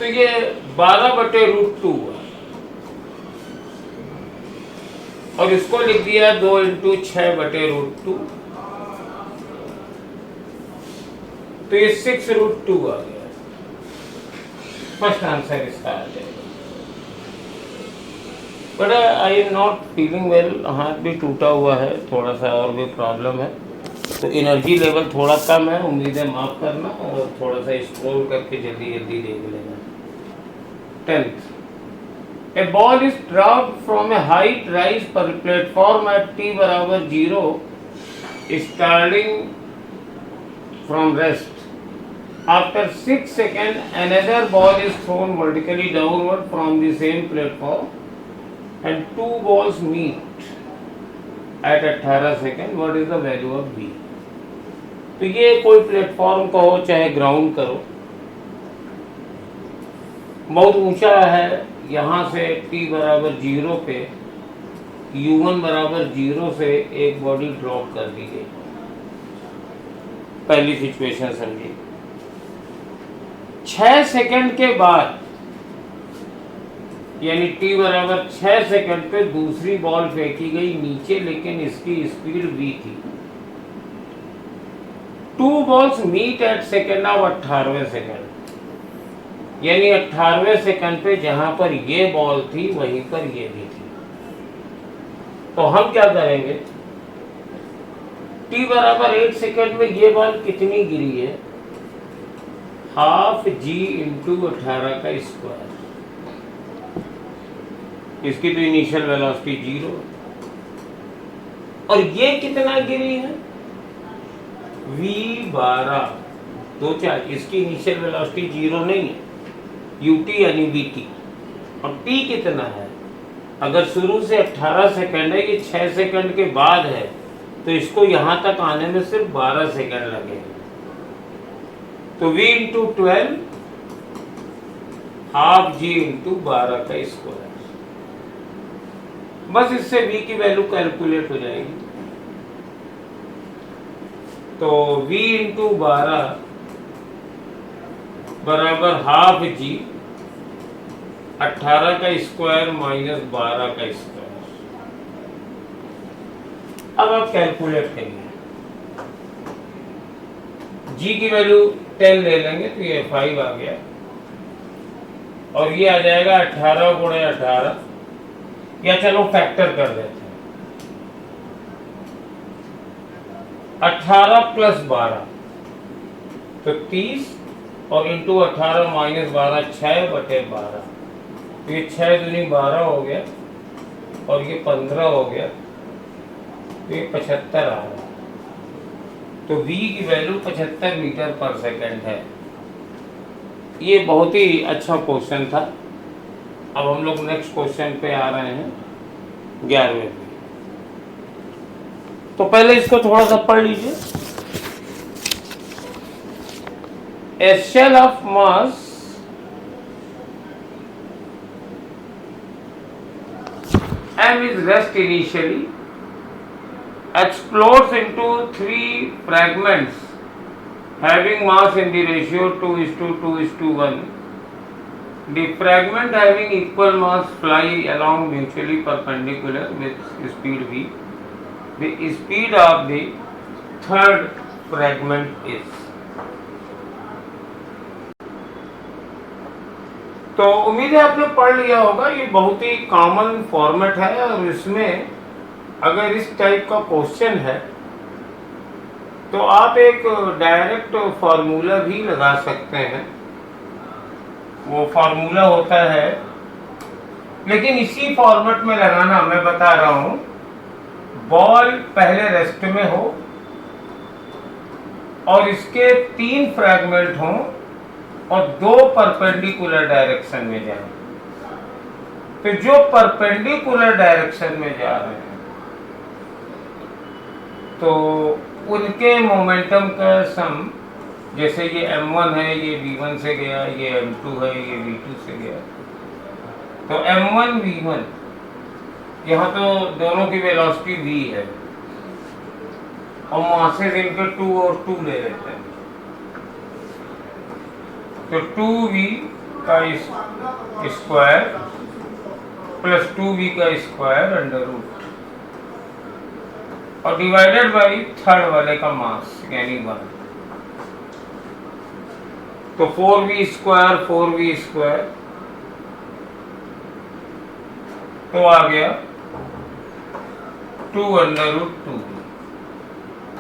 तो ये 12/√2 है और इसको लिख दिया 2 × 6/√2, तो ये 6√2 आ गया। फर्स्ट आंसर इसका आ जाएगा। But I am not feeling well, हाथ भी टूटा हुआ है, थोड़ा सा और भी प्रॉब्लम है, तो एनर्जी लेवल थोड़ा कम है, उम्मीद है माफ़ करना, और थोड़ा सा स्क्रॉल करके जल्दी जल्दी देख लेना। 10th, a ball is dropped from a height rise पर platform at t = 0 starting from rest. After 6 seconds another ball is thrown vertically downward from the same platform and two balls meet at 18 seconds. What is the value of v? तो ये कोई platform का हो चाहे ground करो, बहुत ऊंचा है, यहाँ से t = 0 पे u1 = 0 से एक बॉडी ड्रॉप कर दी गई। पहली सिचुएशन समझिए। 6 सेकंड के बाद यानी t = 6 सेकंड पे दूसरी बॉल फेंकी गई नीचे, लेकिन इसकी स्पीड v थी। 2 balls meet at second of 18वें सेकंड, यानी 18वें सेकंड पे जहां पर ये बॉल थी वहीं पर ये भी थी। तो हम क्या करेंगे, t = 8 सेकंड में ये बॉल कितनी गिरी है, ½ g × 18 का स्क्वायर। इसकी तो इनिशियल वेलोसिटी 0, और ये कितना गिरी है, v12, 2 इसकी इनिशियल वेलोसिटी 0 नहीं है, ut यानी vt, और t कितना है, अगर शुरू से 18 सेकंड है, ये 6 सेकंड के बाद है, तो इसको यहां तक आने में सिर्फ 12 सेकंड लगे। तो v × 12 ½ g × 12 का स्क्वायर। बस इससे v की वैल्यू कैलकुलेट हो जाएगी। तो v × 12 बराबर ½ g, 18 का स्क्वायर माइनस 12 का स्क्वायर। अब आप कैलकुलेट करिए, g की वैल्यू 10 ले लेंगे तो ये 5 आ गया, और ये आ जाएगा 18 × 18, या चलो फैक्टर कर देते हैं, 18 + 12 तो 30, और इंटू 18 माइनस 12 6/12, तो ये 6 दूनी 12 हो गया, और ये 15 हो गया, तो ये 75 आ रहा है। तो v की वैल्यू 75 मीटर पर सेकंड है। ये बहुत ही अच्छा क्वेश्चन था। अब हम लोग नेक्स्ट क्वेश्चन पे आ रहे हैं, 11वें पे। तो पहले इसको थोड़ा सा पढ़ लीजिए। A shell of mass m is rest initially, explodes into 3 fragments having mass in the ratio 2:2:1. The fragment having equal mass fly along mutually perpendicular with speed v. The speed of the third fragment is. तो उम्मीद है आपने पढ़ लिया होगा। ये बहुत ही common format है, और इसमें अगर इस टाइप का क्वेश्चन है तो आप एक डायरेक्ट फार्मूला भी लगा सकते हैं। वो फार्मूला होता है, लेकिन इसी फॉर्मेट में लगाना मैं बता रहा हूं। बॉल पहले रेस्ट में हो और इसके 3 फ्रैगमेंट हों और 2 परपेंडिकुलर डायरेक्शन में जाएं। तो जो परपेंडिकुलर डायरेक्शन में जा रहे हैं तो उनके मोमेंटम का सम, जैसे ये m1 है, ये v1 से गया, ये m2 है, ये v2 से गया, तो m1 v1, यहाँ तो दोनों की वेलोसिटी v है, और मासेस इनके 2 और 2 ले लेते हैं, तो 2v का स्क्वायर प्लस 2v का स्क्वायर अंडर रूट और डिवाइडेड बाई थर्ड वाले का मास यानी 1। तो 4v स्क्वायर तो आ गया 2 अंडर रूट 2।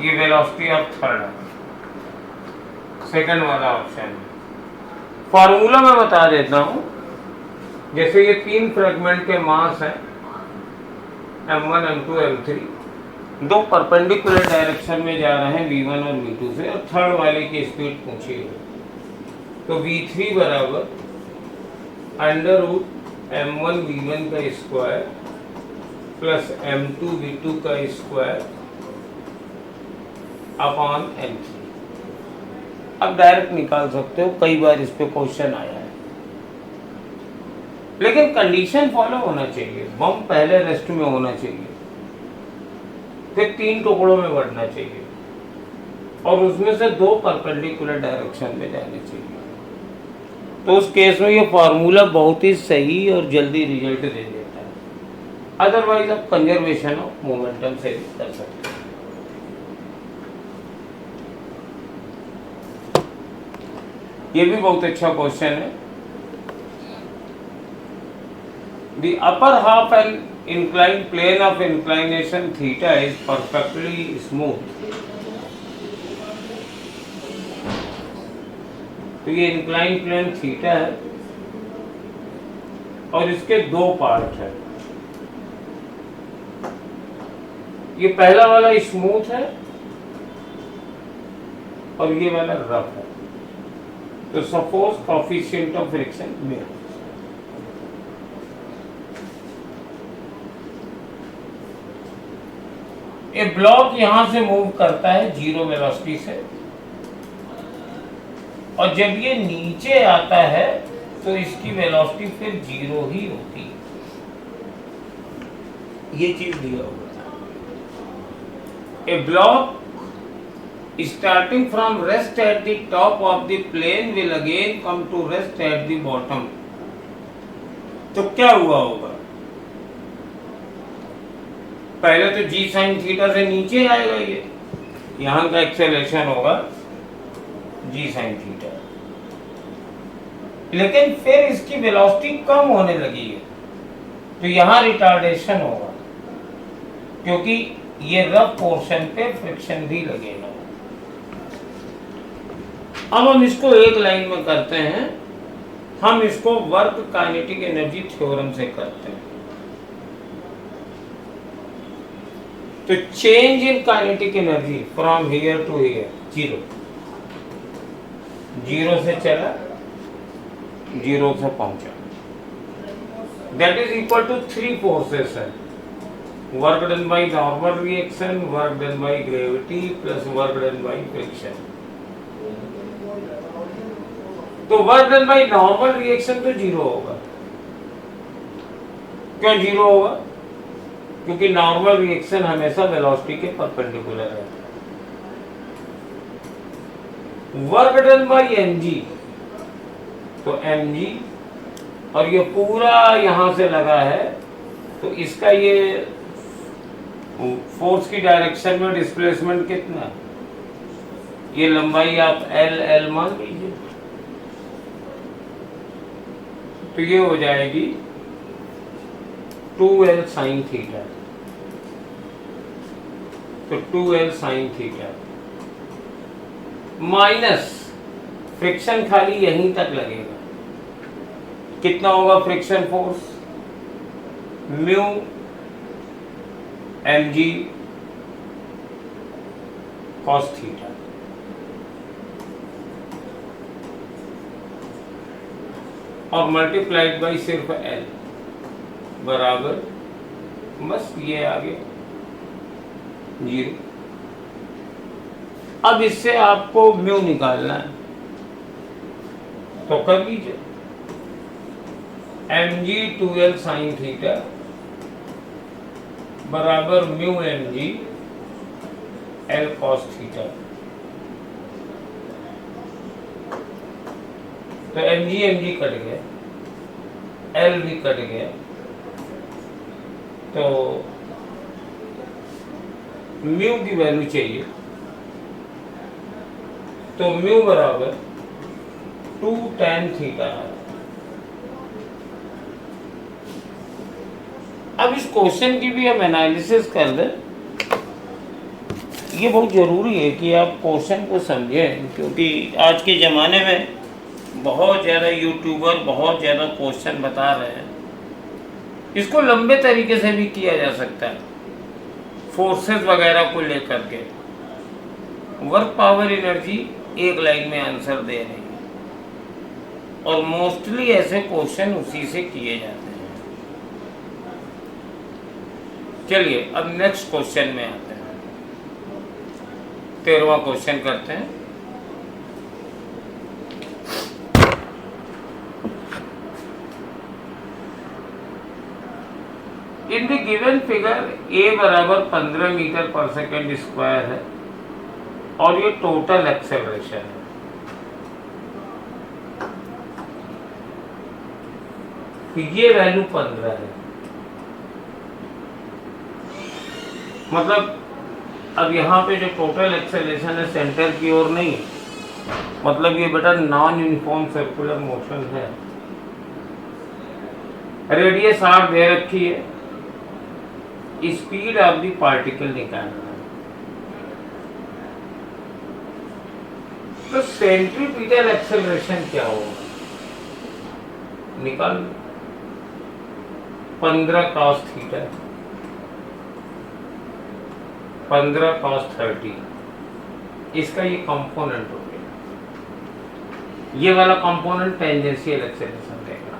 ये वेलोसिटी ऑफ थर्ड है, सेकंड वाला ऑप्शन है। फॉर्मूला मैं बता देता हूं। जैसे ये 3 फ्रेगमेंट के मास हैं m1 m2 m3, दो परपेंडिकुलर डायरेक्शन में जा रहे हैं v1 और v2 से, और थर्ड वाले की स्पीड पूछी है। तो v3 बराबर अंडर रूट m1 v1 का स्क्वायर प्लस m2 v2 का स्क्वायर अपॉन m3। अब डायरेक्ट निकाल सकते हो, कई बार इस पे क्वेश्चन आया है, लेकिन कंडीशन फॉलो होना चाहिए। बम पहले रेस्ट में होना चाहिए, फिर 3 टुकड़ों में बढ़ना चाहिए और उसमें से 2 परपेंडिकुलर डायरेक्शन में जाने चाहिए। तो उस केस में ये फॉर्मूला बहुत ही सही और जल्दी रिजल्ट दे देता है। अदरवाइज आप कंजर्वेशन ऑफ मोमेंटम से भी कर सकते हैं। ये भी बहुत अच्छा क्वेश्चन है। The upper half and inclined plane of inclination theta is perfectly smooth. तो ये इंक्लाइन प्लेन थीटा है और इसके 2 पार्ट है। ये पहला वाला स्मूथ है और ये वाला रफ है। तो सपोज कोएफिशिएंट ऑफ फ्रिक्शन में ये ब्लॉक यहां से मूव करता है 0 वेलोसिटी से, और जब ये नीचे आता है तो इसकी वेलोसिटी फिर 0 ही होती है। ये चीज दिया हुआ है। A block starting from rest at the top of the plane will again come to rest at the bottom. तो क्या हुआ होगा? पहले तो जी साइन थीटा से नीचे आएगा, ये यहां का एक्सेलरेशन होगा जी साइन थीटा, लेकिन फिर इसकी वेलोसिटी कम होने लगी है तो यहां रिटार्डेशन होगा, क्योंकि ये रफ पोर्शन पे फ्रिक्शन भी लगेगा। अब हम इसको एक लाइन में करते हैं। हम इसको वर्क काइनेटिक एनर्जी थ्योरम से करते हैं। तो change in kinetic energy from here to here 0 से चला 0 से पहुंचा, that is equal to 3 forces है। Work done by normal reaction, work done by gravity plus work done by friction. तो work done by normal reaction तो 0 होगा। क्यों 0 होगा? क्योंकि नॉर्मल रिएक्शन हमेशा वेलोसिटी के परपेंडिकुलर है। वर्क डन बाई mg, तो mg, और ये पूरा यहां से लगा है तो इसका ये फोर्स की डायरेक्शन में डिस्प्लेसमेंट कितना है? ये लंबाई आप L मान लीजिए, तो ये हो जाएगी 2L साइन थीटा। तो 2L sine theta minus friction खाली यहीं तक लगेगा। कितना होगा friction force? Mu mg cos theta. और मल्टीप्लाइड बाई सिर्फ L बराबर, बस ये आ गया 0। अब इससे आपको म्यू निकालना है तो कर लीजिए। mg 2L साइन थीटा बराबर mu mg L cos theta. तो एम जी कट गया, एल भी कट गया, तो म्यू की वैल्यू चाहिए, तो म्यू बराबर 2 tan थीटा है। अब इस क्वेश्चन की भी हम एनालिसिस कर लें। ये बहुत ज़रूरी है कि आप क्वेश्चन को समझें, क्योंकि आज के ज़माने में बहुत ज़्यादा यूट्यूबर बहुत ज़्यादा क्वेश्चन बता रहे हैं। इसको लंबे तरीके से भी किया जा सकता है, फोर्सेस वगैरह को लेकर के। वर्क पावर एनर्जी एक लाइन में आंसर दे रही है, और मोस्टली ऐसे क्वेश्चन उसी से किए जाते हैं। चलिए अब नेक्स्ट क्वेश्चन में आते हैं। 13वां क्वेश्चन करते हैं। In the given figure A बराबर 15 मीटर पर सेकेंड स्क्वायर है और ये टोटल एक्सेलरेशन है। ये वैल्यू 15 है, मतलब अब यहाँ पे जो टोटल एक्सेलरेशन है सेंटर की ओर नहीं है, मतलब ये बेटा नॉन यूनिफॉर्म सर्कुलर मोशन है। रेडियस आर दे रखी है, स्पीड ऑफ द पार्टिकल निकालना है। तो सेंट्रीपिटल एक्सेलरेशन क्या होगा निकाल। 15 cos थीटा, 15 cos 30, इसका ये कंपोनेंट हो गया। ये वाला कंपोनेंट टेंजेंशियल एक्सेलरेशन देगा,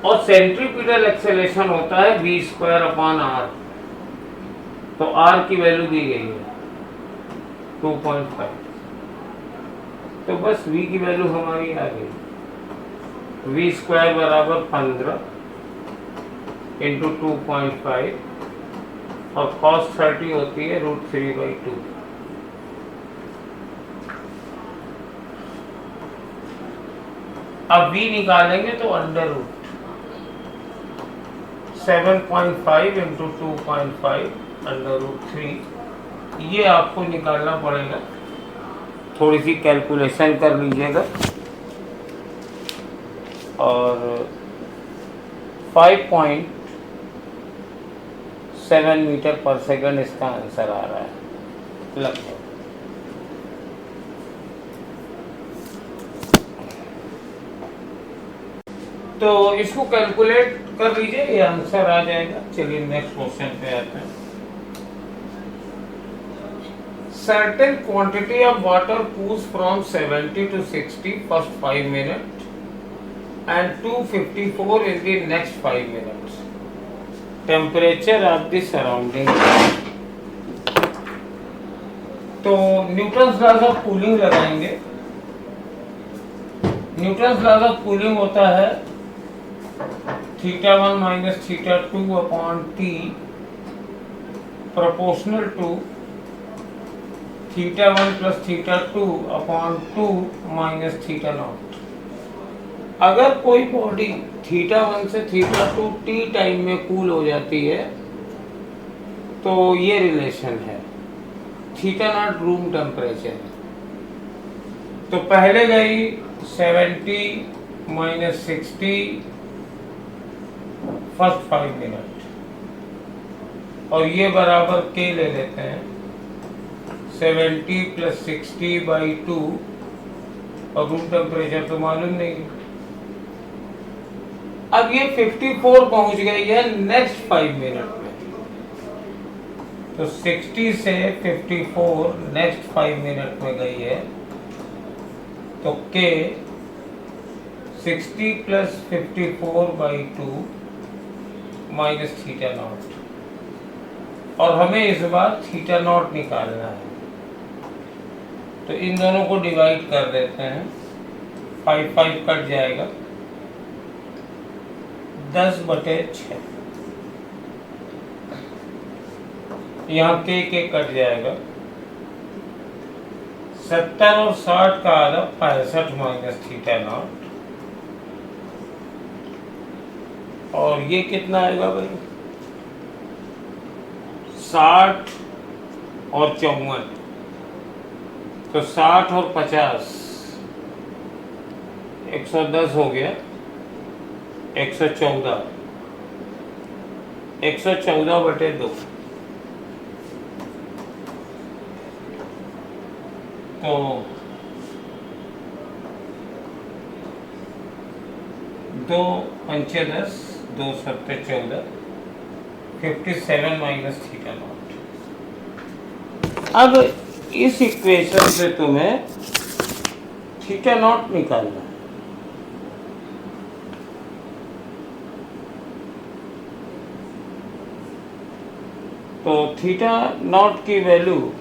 और सेंट्रीपिटल एक्सेलरेशन होता है v²/r। तो r की वैल्यू दी गई है 2.5, तो बस v की वैल्यू हमारी आ गई। v² बराबर 15 इंटू 2.5, और cos 30 होती है √3/2। अब v निकालेंगे तो अंडर रूट 7.5 इंटू 2.5 √3, ये आपको निकालना पड़ेगा। थोड़ी सी कैलकुलेशन कर लीजिएगा, और 5.7 मीटर पर सेकंड इसका आंसर आ रहा है लगभग। तो इसको कैलकुलेट कर लीजिए, ये आंसर आ जाएगा। चलिए नेक्स्ट क्वेश्चन पे आते हैं। Certain quantity of water cools from 70 to 60 first 5 minute and 254 in the next 5 minutes. Temperature of the surrounding. तो न्यूटन्स लॉज ऑफ कूलिंग लगाएंगे। न्यूटन्स लॉज ऑफ कूलिंग होता है θ1 minus θ2 upon T proportional to θ1 plus θ2 upon 2 minus θ0। अगर कोई body θ1 से θ2 T time में cool हो जाती है तो ये रिलेशन है। θ0 रूम टेम्परेचर है। तो पहले गई 70 माइनस 60 फर्स्ट 5 मिनट, और ये बराबर के ले लेते हैं 70 प्लस 60/2, और रूम टेम्परेचर तो मालूम नहीं है। अब ये 54 पहुंच गई है नेक्स्ट 5 मिनट में, तो 60 से 54 नेक्स्ट 5 मिनट में गई है, तो के 60 प्लस 54/2 माइनस θ0, और हमें इस बार θ0 निकालना है। तो इन दोनों को डिवाइड कर देते हैं, 5 कट जाएगा, 10/6। यहाँ के कट जाएगा, 70 और 60 का आधा 65 माइनस थीटा नॉट, और ये कितना आएगा भाई 60 और 54, तो 60 और 50 110 हो गया, 114, 114/2, तो 2 पंचे 10, 2 सत्ते 14, 57 माइनस थीटा नॉट। अब इस इक्वेशन से तुम्हें थीटा नॉट निकालना है। तो थीटा नॉट की वैल्यू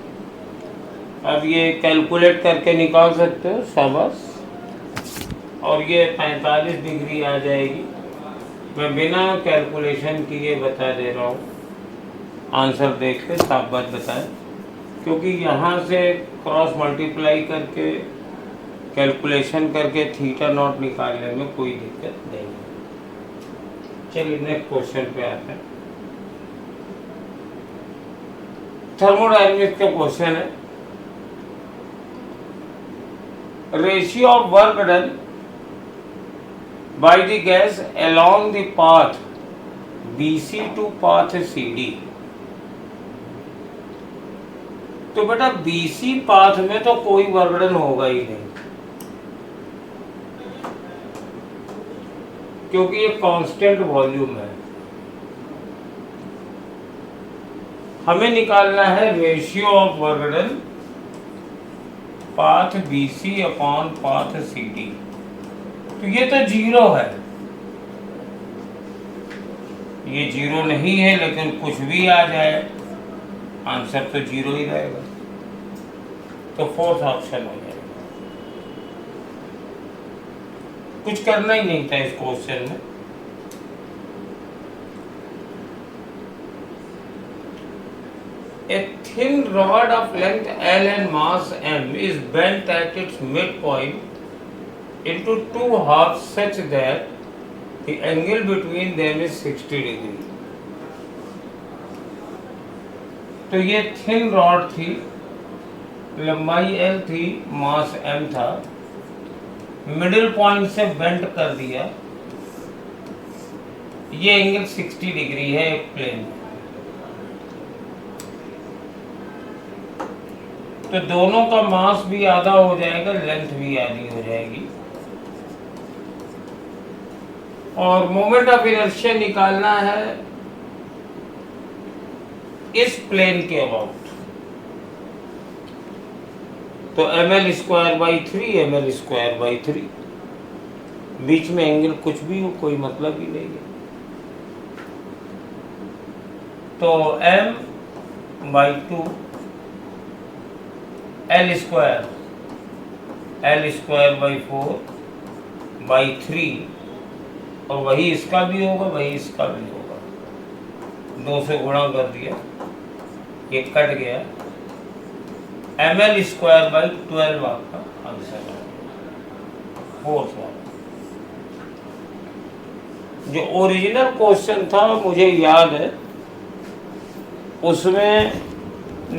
अब ये कैलकुलेट करके निकाल सकते हो, शाबाश। और ये 45 डिग्री आ जाएगी। मैं बिना कैलकुलेशन किए बता दे रहा हूँ, आंसर देख के साफ बात बताएं, क्योंकि यहाँ से क्रॉस मल्टीप्लाई करके कैलकुलेशन करके थीटा नॉट निकालने में कोई दिक्कत नहीं है। चलिए नेक्स्ट क्वेश्चन पे आते हैं। थर्मोडायनेमिक्स का क्वेश्चन है, ratio of work done by the gas along the path BC to path CD। तो बेटा BC पाथ में तो कोई वर्क डन होगा ही नहीं, क्योंकि ये कांस्टेंट वॉल्यूम है। हमें निकालना है ratio of work done path BC upon path CD। तो ये तो 0 है, ये 0 नहीं है, लेकिन कुछ भी आ जाए आंसर तो 0 ही रहेगा, तो फोर्थ ऑप्शन हो जाएगा। कुछ करना ही नहीं था इस क्वेश्चन में। A thin rod of length L and mass M is bent at its midpoint into two halves such that the angle between them is 60 degree। तो ये थिन रॉड थी, लंबाई L थी, मास M था, मिडिल पॉइंट से bent कर दिया, ये एंगल 60 डिग्री है एक प्लेन। तो दोनों का मास भी आधा हो जाएगा, लेंथ भी आधी हो जाएगी, और मोमेंट ऑफ इनर्शिया निकालना है इस प्लेन के अबाउट। तो ml²/3 ml²/3, बीच में एंगल कुछ भी हो कोई मतलब ही नहीं है। तो m/2 L²/4/3, और वही इसका भी होगा, वही इसका भी होगा, 2 से गुणा कर दिया, ये कट गया, ml²/12 आपका आंसर है, फोर्थ वाला। जो ओरिजिनल क्वेश्चन था मुझे याद है, उसमें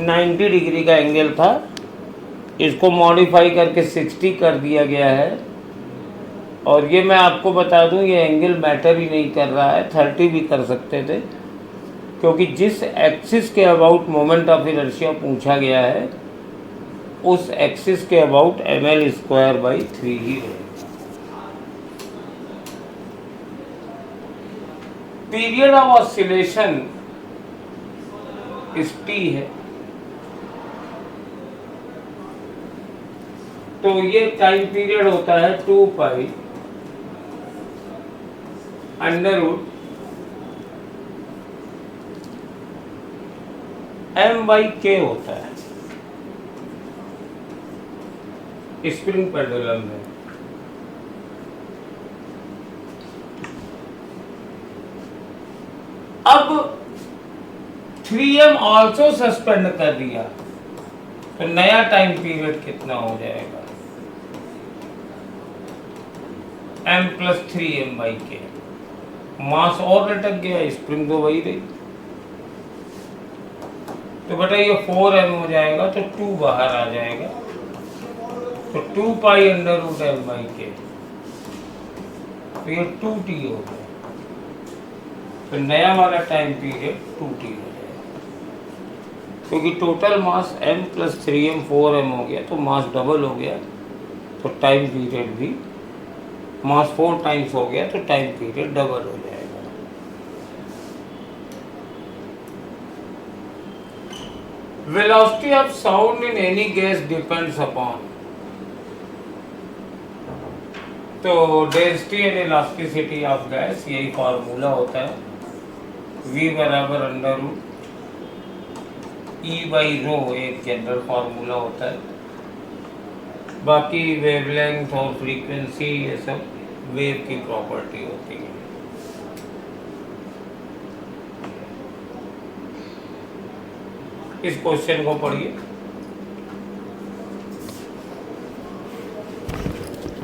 90 डिग्री का एंगल था, इसको मॉडिफाई करके 60 कर दिया गया है। और ये मैं आपको बता दूं, ये एंगल मैटर ही नहीं कर रहा है, 30 भी कर सकते थे, क्योंकि जिस एक्सिस के अबाउट मोमेंट ऑफ इनर्शिया पूछा गया है उस एक्सिस के अबाउट ml²/3 ही है। पीरियड ऑफ ऑसिलेशन इस T है, तो ये टाइम पीरियड होता है 2π √m/k होता है स्प्रिंग पेंडुलम में। अब 3m ऑल्सो सस्पेंड कर दिया, तो नया टाइम पीरियड कितना हो जाएगा, m+3m/k। मास और लटक गया, स्प्रिंग तो वही रही, तो बेटा ये 4m हो जाएगा, तो 2 बाहर आ जाएगा, तो 2π√m/k, तो ये 2t हो गया। तो नया वाला टाइम पीरियड 2t हो जाएगा, क्योंकि टोटल मास m+3m 4m हो गया, तो मास डबल हो गया, तो टाइम पीरियड भी मास 4 टाइम्स हो गया, तो टाइम पीरियड डबल हो जाएगा। Velocity of sound in any gas depends upon, तो density and elasticity of gas, यही फार्मूला होता है, V बराबर √E/ρ, एक जनरल फार्मूला होता है। बाकी वेवलेंथ और फ्रीक्वेंसी ये सब वेव की प्रॉपर्टी होती है। इस क्वेश्चन को पढ़िए।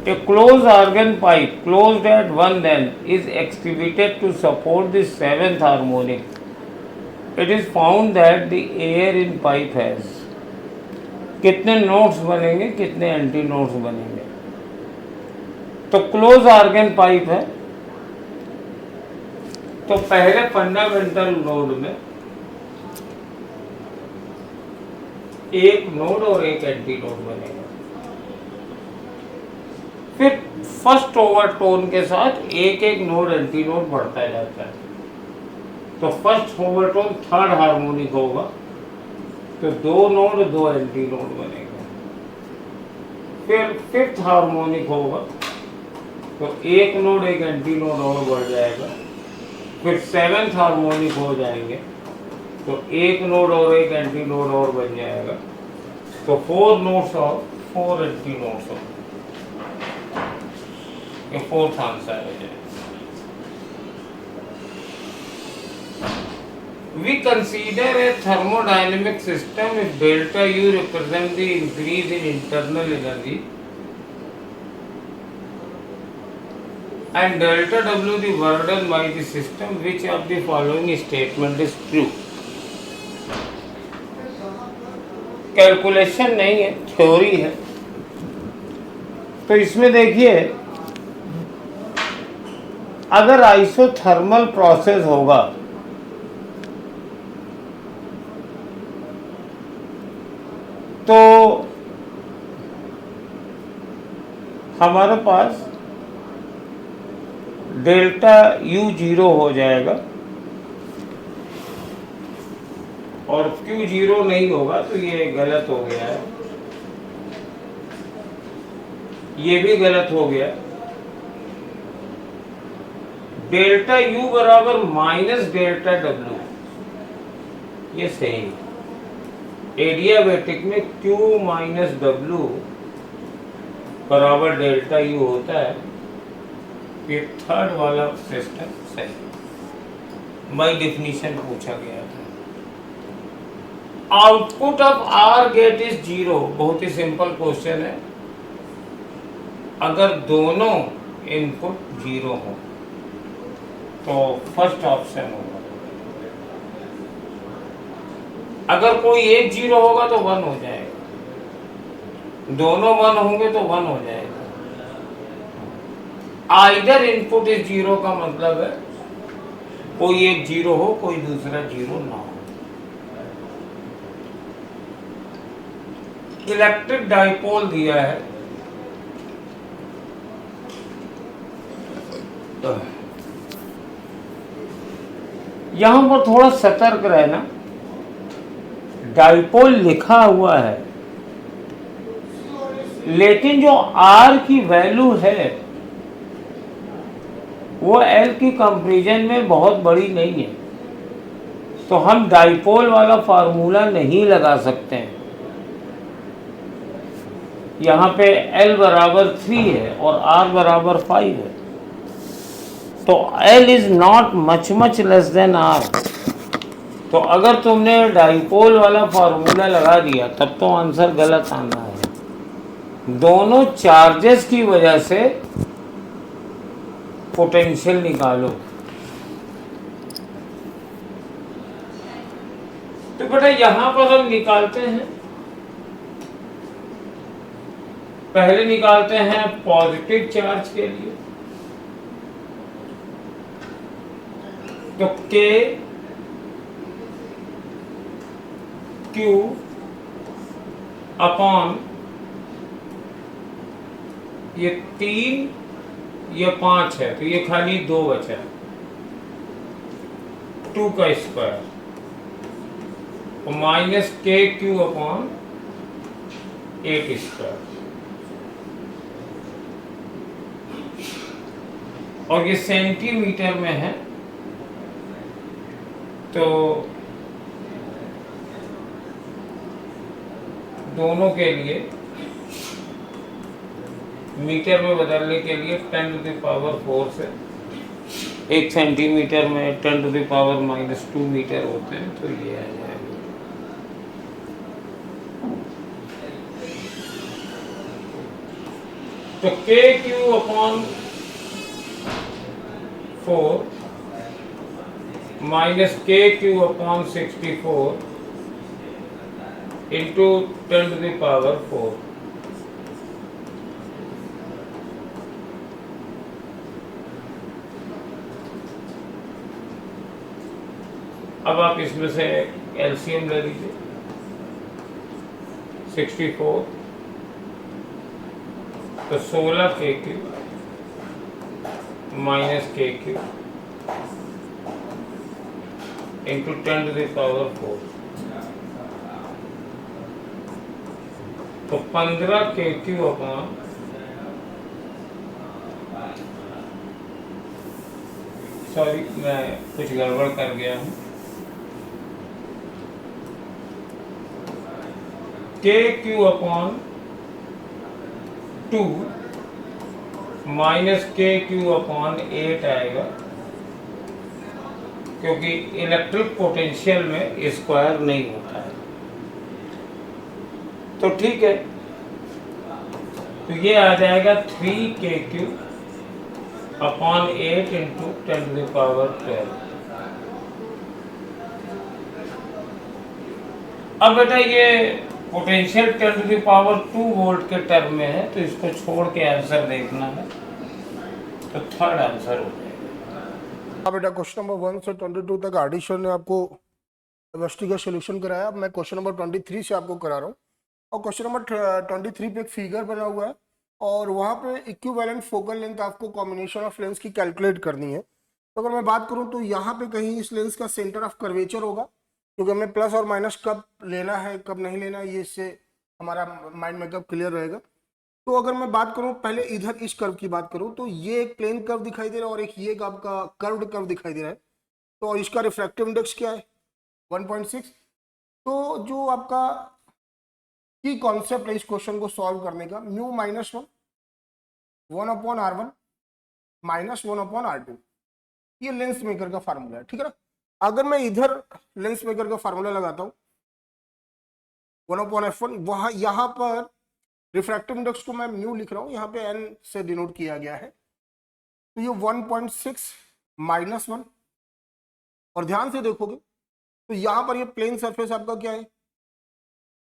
A closed organ pipe closed at one end is excavated to support the 7th harmonic. It is found that the air in pipe has, कितने नोट्स बनेंगे, कितने एंटी नोट्स बनेंगे। तो क्लोज ऑर्गन पाइप है, तो पहले फंडामेंटल नोड में एक नोड और एक एंटी नोड बनेगा, फिर फर्स्ट ओवरटोन के साथ एक एक नोड एंटी नोड बढ़ता जाता है। तो फर्स्ट ओवरटोन थर्ड हार्मोनिक होगा, तो 2 नोड 2 एंटी नोड बनेगा। फिर फिफ्थ हार्मोनिक होगा, तो एक नोड एक एंटी नोड और बढ़ जाएगा। फिर 7th हार्मोनिक हो जाएंगे, तो एक नोड और एक एंटी नोड और बन जाएगा, तो 4 नोड्स और 4 एंटी नोड्स और, ये 4th आंसर हो जाएगा। We consider a thermodynamic system if delta U represent the increase in internal energy and delta W the burden by the system. Which of the following statement is true? Calculation नहीं है, theory है। तो इसमें देखिए, अगर isothermal process होगा तो हमारे पास डेल्टा U 0 हो जाएगा, और Q 0 नहीं होगा, तो ये गलत हो गया है, ये भी गलत हो गया। डेल्टा U बराबर माइनस डेल्टा W, ये सही। एडियाबैटिक में Q माइनस W बराबर डेल्टा U होता है, ये थर्ड वाला सिस्टम सही। बाय डेफिनेशन पूछा गया था। Output of OR gate is 0, बहुत ही सिंपल क्वेश्चन है। अगर दोनों इनपुट 0 हो तो फर्स्ट ऑप्शन होगा, अगर कोई एक 0 होगा तो 1 हो जाएगा, दोनों 1 होंगे तो 1 हो जाएगा। आइदर इनपुट इज 0 का मतलब है कोई एक 0 हो, कोई दूसरा 0 ना हो। इलेक्ट्रिक डाइपोल दिया है, यहां पर थोड़ा सतर्क रहना। डाइपोल लिखा हुआ है, लेकिन जो आर की वैल्यू है वो एल की कंपैरिजन में बहुत बड़ी नहीं है, तो हम डाइपोल वाला फार्मूला नहीं लगा सकते हैं। यहाँ पे L बराबर 3 है और R बराबर 5 है, तो L is not much less than R। तो अगर तुमने डाइपोल वाला फॉर्मूला लगा दिया तब तो आंसर गलत आना है। दोनों चार्जेस की वजह से पोटेंशियल निकालो। तो बेटा यहां पर हम निकालते हैं, पहले निकालते हैं पॉजिटिव चार्ज के लिए। तो K Q अपॉन ये 3 ये 5 है, तो ये खाली 2 बचा, 2 का स्क्वायर, तो minus k q upon 8 square. और ये सेंटीमीटर में है, तो दोनों के लिए मीटर में बदलने के लिए 10 टू द पावर 4 से 1 सेंटीमीटर में 10 टू द पावर -2 मीटर होते हैं, तो ये आ जाएगा। तो k q upon 4 minus k q upon 64 into 10 to the power 4। अब आप इसमें से एलसीएम ले लीजिए। 64 तो 16 k q minus k q into 10 to the power 4, तो 15 के क्यू अपॉन सॉरी मैं कुछ गड़बड़ कर गया हूँ, के q upon 2 minus k q upon 8 आएगा, क्योंकि इलेक्ट्रिक पोटेंशियल में स्क्वायर नहीं होता है। तो ठीक है, तो ये आ जाएगा 3 k q upon 8 into 10 to the power 12। अब बेटा ये potential 10 to the power 2 volt के टर्म में है, तो इसको छोड़ के आंसर देखना है, तो थर्ड आंसर हो जाएगा। हाँ बेटा, क्वेश्चन नंबर 1 से 22 तक आर्टिशन ने आपको यूनिवर्सिटी का सोल्यूशन कराया। अब मैं क्वेश्चन नंबर 23 से आपको करा रहा हूँ। और क्वेश्चन नंबर 23 पे एक फिगर बना हुआ है और वहाँ पे इक्विवेलेंट फोकल लेंथ आपको कॉम्बिनेशन ऑफ लेंस की कैलकुलेट करनी है। तो अगर मैं बात करूँ तो यहाँ पे कहीं इस लेंस का सेंटर ऑफ कर्वेचर होगा, क्योंकि हमें प्लस और माइनस कब लेना है कब नहीं लेना है, ये इससे हमारा माइंड मेकअप क्लियर रहेगा। तो अगर मैं बात करूं पहले इधर इस कर्व की बात करूं तो ये एक प्लेन कर्व दिखाई दे रहा है और एक ये आपका कर्व्ड कर्व दिखाई दे रहा है। तो इसका रिफ्रैक्टिव इंडेक्स क्या है? 1.6। तो जो आपका की कॉन्सेप्ट है इस क्वेश्चन को सॉल्व करने का, mu minus 1/r1 minus 1/r2, ये लेंस मेकर का फार्मूला है, ठीक है ना। अगर मैं इधर लेंस मेकर का फार्मूला लगाता हूँ 1/f1, वहां यहाँ पर रिफ्रैक्टिव इंडेक्स को मैं म्यू लिख रहा हूँ, यहाँ पे n से डिनोट किया गया है। तो ये 1.6 माइनस 1, और ध्यान से देखोगे तो यहाँ पर ये प्लेन सरफेस आपका क्या है,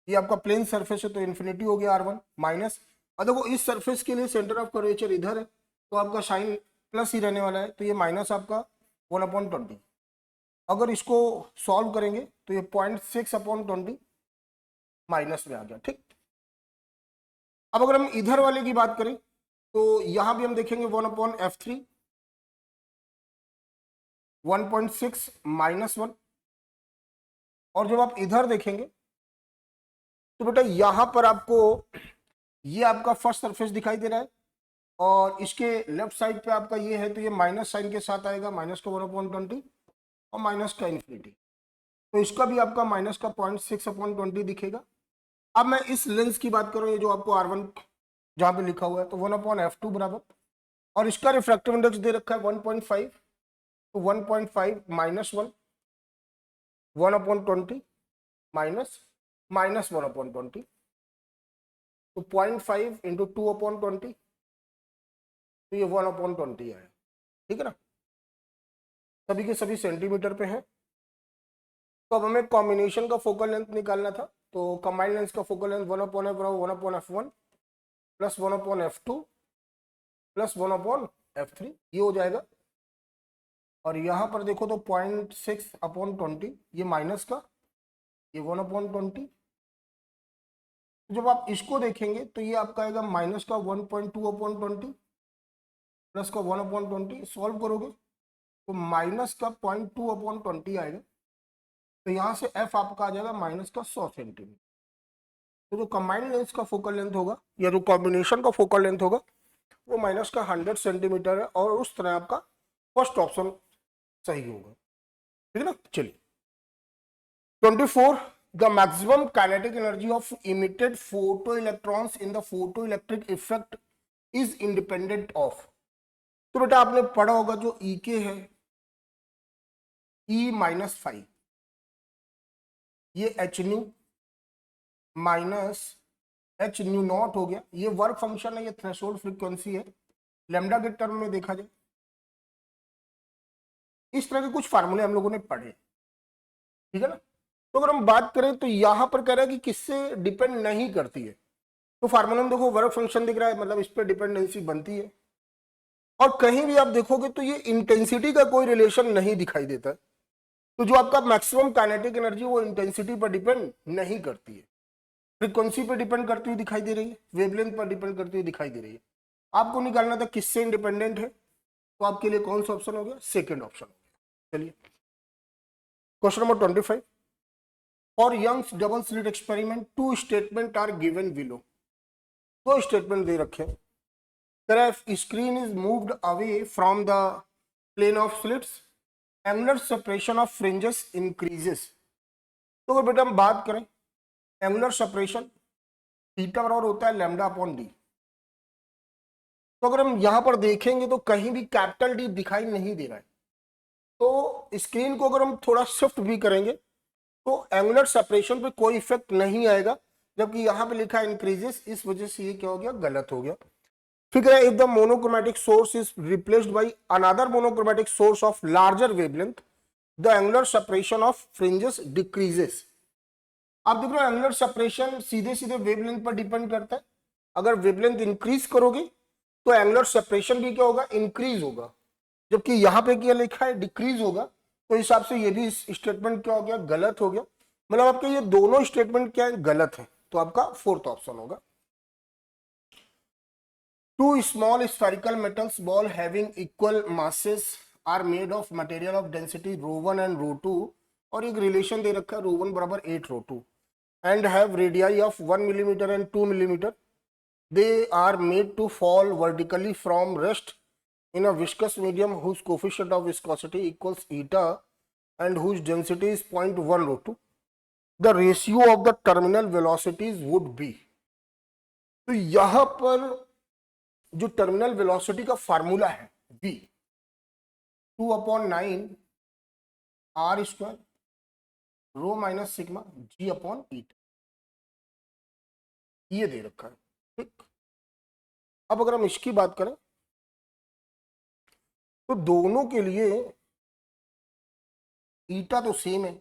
ये आपका प्लेन सरफेस है, तो इन्फिनिटी हो गया r1 माइनस। और देखो इस सरफेस के लिए सेंटर ऑफ कर्वेचर इधर है, तो आपका साइन प्लस ही रहने वाला है, तो ये माइनस आपका 1/20। अगर इसको सॉल्व करेंगे तो ये 0.6/20 माइनस में आ गया, ठीक। अब अगर हम इधर वाले की बात करें तो यहां भी हम देखेंगे 1/f3 1.6 माइनस 1, और जब आप इधर देखेंगे तो बेटा यहां पर आपको ये आपका फर्स्ट सरफेस दिखाई दे रहा है और इसके लेफ्ट साइड पे आपका ये है, तो ये माइनस साइन के साथ आएगा, माइनस का 1/20 और माइनस का इन्फिनिटी, तो इसका भी आपका माइनस का 0.6/20 दिखेगा। अब मैं इस लेंस की बात करूं, ये जो आपको r1 जहां पे लिखा हुआ है, तो 1/f2 बराबर, और इसका रिफ्रैक्टिव इंडेक्स दे रखा है 1.5, तो 1.5 माइनस 1 1/20 माइनस माइनस 1/20, तो 0.5 इंटू 2/20, तो ये 1/20 है, ठीक है ना, सभी के सभी सेंटीमीटर पे है। तो अब हमें कॉम्बिनेशन का फोकल लेंथ निकालना था, तो कंबाइंड लेंस का focal length 1/f 1/f1 plus 1/f2 plus 1/f3 ये हो जाएगा। और यहाँ पर देखो तो 0.6/20 ये माइनस का, ये 1/20। जब आप इसको देखेंगे तो ये आपका आएगा माइनस का 1.2/20 प्लस का 1/20, सॉल्व करोगे तो माइनस का 0.2/20 आएगा। तो यहाँ से f आपका आ जाएगा माइनस का 100 सेंटीमीटर। तो जो कंबाइंड लेंस का फोकल लेंथ होगा या जो कॉम्बिनेशन का फोकल लेंथ होगा वो माइनस का 100 सेंटीमीटर है, और उस तरह आपका फर्स्ट ऑप्शन सही होगा, ठीक है ना। चलिए 24, the maximum kinetic energy of emitted photo electrons in the photo electric effect is independent of. तो बेटा आपने पढ़ा होगा जो ई के है E-5, ये H new minus H new not हो गया, ये वर्क फंक्शन है, ये थ्रेशोल्ड फ्रीक्वेंसी है, लैम्डा के टर्म में देखा जाए। इस तरह के कुछ फार्मूले हम लोगों ने पढ़े, ठीक है ना। तो अगर हम बात करें तो यहां पर कह रहा है कि किससे डिपेंड नहीं करती है, तो फार्मूला में देखो वर्क फंक्शन दिख रहा है, मतलब इस पर डिपेंडेंसी बनती है। और कहीं भी आप देखोगे तो ये इंटेंसिटी का कोई रिलेशन नहीं दिखाई देता है। तो जो आपका मैक्सिमम काइनेटिक एनर्जी वो इंटेंसिटी पर डिपेंड नहीं करती है, फ्रीक्वेंसी पर डिपेंड करती हुई दिखाई दे रही है, वेवलेंथ पर डिपेंड करती हुई दिखाई दे रही है। आपको निकालना था किससे इंडिपेंडेंट है, तो आपके लिए कौन सा ऑप्शन हो गया, सेकेंड ऑप्शन हो गया। चलिए question number 25, for Young's double slit experiment two statement are given below. दो स्टेटमेंट दे रखे हैं। If screen is moved away from the plane of slits, angular separation of fringes increases। तो अगर बेटा हम बात करें एंगुलर सेपरेशन थीटा बराबर होता है लैम्डा अपॉन डी। तो अगर हम यहां पर देखेंगे तो कहीं भी कैपिटल डी दिखाई नहीं दे रहा है, तो स्क्रीन को अगर हम थोड़ा शिफ्ट भी करेंगे तो एंगुलर सेपरेशन पे कोई इफेक्ट नहीं आएगा, जबकि यहां पे लिखा है इंक्रीजेस, इस वजह से ये क्या हो गया, गलत हो गया। फिगर है, if the monochromatic source is replaced by another monochromatic source of larger wavelength, the angular separation of fringes decreases. आप देख रहे हो एंगुलर सेपरेशन सीधे सीधे वेवलेंथ पर डिपेंड करता है। अगर वेवलेंथ इंक्रीज करोगे तो एंगुलर सेपरेशन भी क्या होगा, इंक्रीज होगा, जबकि यहां पे क्या लिखा है, डिक्रीज होगा। तो हिसाब से ये भी स्टेटमेंट क्या हो गया, गलत हो गया। मतलब आपके ये दोनों स्टेटमेंट क्या है, गलत है। तो आपका फोर्थ ऑप्शन होगा। Two small spherical metals ball having equal masses are made of material of density ρ1 and ρ2, और एक रिलेशन दे रखा है ρ1 बराबर 8 ρ2 and have radii of 1 millimeter and 2 millimeter. They are made to fall vertically from rest in a viscous medium whose coefficient of viscosity equals eta and whose density is 0.1 ρ2. The ratio of the terminal velocities would be। तो यहां पर जो terminal velocity का formula है v 2/9 r square rho minus sigma g upon ईटा, ये दे रखा है, ठीक। अब अगर हम इसकी बात करें तो दोनों के लिए ईटा तो सेम है,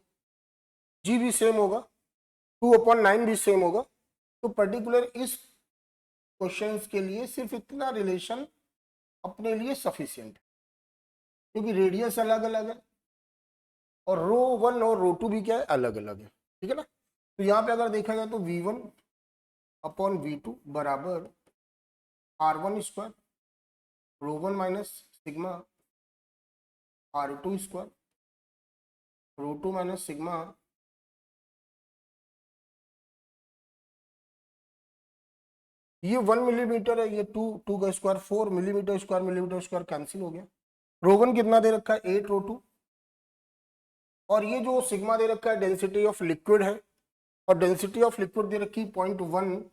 g भी सेम होगा, 2/9 भी सेम होगा। तो पर्टिकुलर इस क्वेश्चंस के लिए सिर्फ इतना रिलेशन अपने लिए सफिशिएंट है, क्योंकि रेडियस अलग अलग है और ρ1 और ρ2 भी क्या है, अलग अलग है, ठीक है ना। तो यहाँ पे अगर देखा जाए तो v1 अपॉन v2 बराबर r1 square ρ1 minus sigma r2 square ρ2 minus sigma ये 1 मिलीमीटर है, ये 2 का स्क्वायर 4 मिलीमीटर स्क्वायर कैंसिल हो गया। ρ1 कितना दे रखा है, 8 ρ2, और ये जो सिग्मा दे रखा है डेंसिटी ऑफ लिक्विड है, और डेंसिटी ऑफ लिक्विड दे रखी 0.1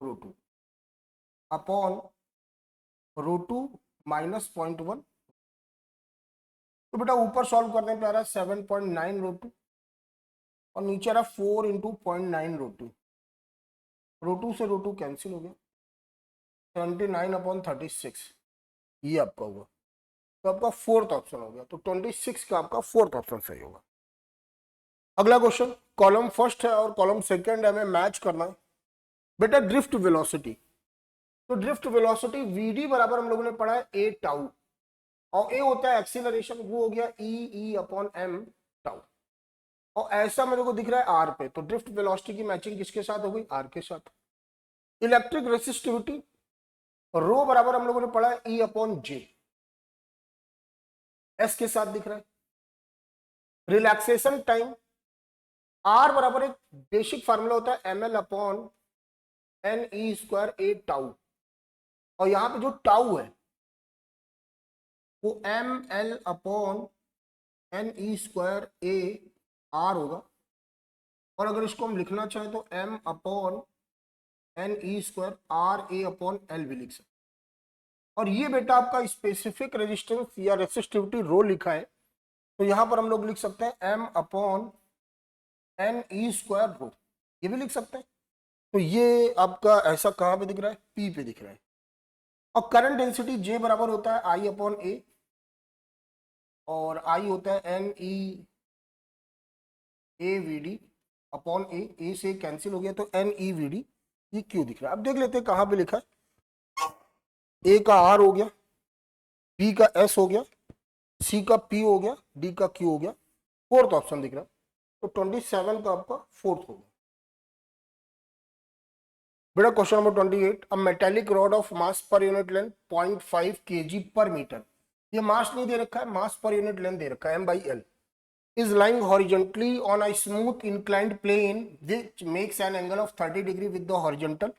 ρ2 अपॉन ρ2 माइनस 0.1। तो बेटा ऊपर सॉल्व करने पे आ रहा है 7.9 ρ2 और नीचे आ रहा 4 इंटू 0.9 रो टू से रो टू कैंसिल हो गया, 79/36 ये आपका हुआ। तो आपका फोर्थ ऑप्शन हो गया। तो 26 का आपका फोर्थ ऑप्शन सही होगा। अगला क्वेश्चन, कॉलम फर्स्ट है और कॉलम सेकंड है, हमें मैच करना है। बेटा ड्रिफ्ट वेलोसिटी, तो ड्रिफ्ट वेलोसिटी वीडी बराबर हम लोगों ने पढ़ा है ए टाउ, और ए होता है एक्सीलरेशन, वो हो गया E/m टाउ, और ऐसा मेरे को दिख रहा है आर पे, तो ड्रिफ्ट वेलोसिटी की मैचिंग किसके साथ हो गई? आर के साथ। इलेक्ट्रिक रेसिस्टिविटी रो बराबर हम लोगों ने पढ़ा है E/J, एस के साथ दिख रहा है। रिलैक्सेशन टाइम आर बराबर एक बेसिक फार्मूला होता है ml/ne² ए टाउ, और यहां पे जो टाउ है वो ml/ne² ए आर होगा, और अगर इसको हम लिखना चाहें तो m/ne² RA/L भी लिख सकते। और ये बेटा आपका स्पेसिफिक रेजिस्टेंस या रेसिस्टिविटी रो लिखा है, तो यहां पर हम लोग लिख सकते हैं m/ne² रो, ये भी लिख सकते हैं। तो ये आपका ऐसा कहां पे दिख रहा है? पी पे दिख रहा है। और करंट डेंसिटी J बराबर होता है I/A, और I होता है NE/AVD/A, ए से कैंसिल हो गया तो NEVD, ये क्यों दिख रहा है? अब देख लेते हैं कहां पे लिखा है। ए का आर हो गया, बी का एस हो गया, सी का पी हो गया, डी का क्यू हो गया, फोर्थ ऑप्शन दिख रहा है। तो 27 का आपका फोर्थ हो गया। बेटा question number 28, a metallic rod of mass per unit length 0.5 kg/मीटर, ये मास नहीं दे रखा है, मास पर यूनिट लेंथ दे रखा है m/L, is lying horizontally on a smooth inclined plane which makes an angle of 30 degree with the horizontal.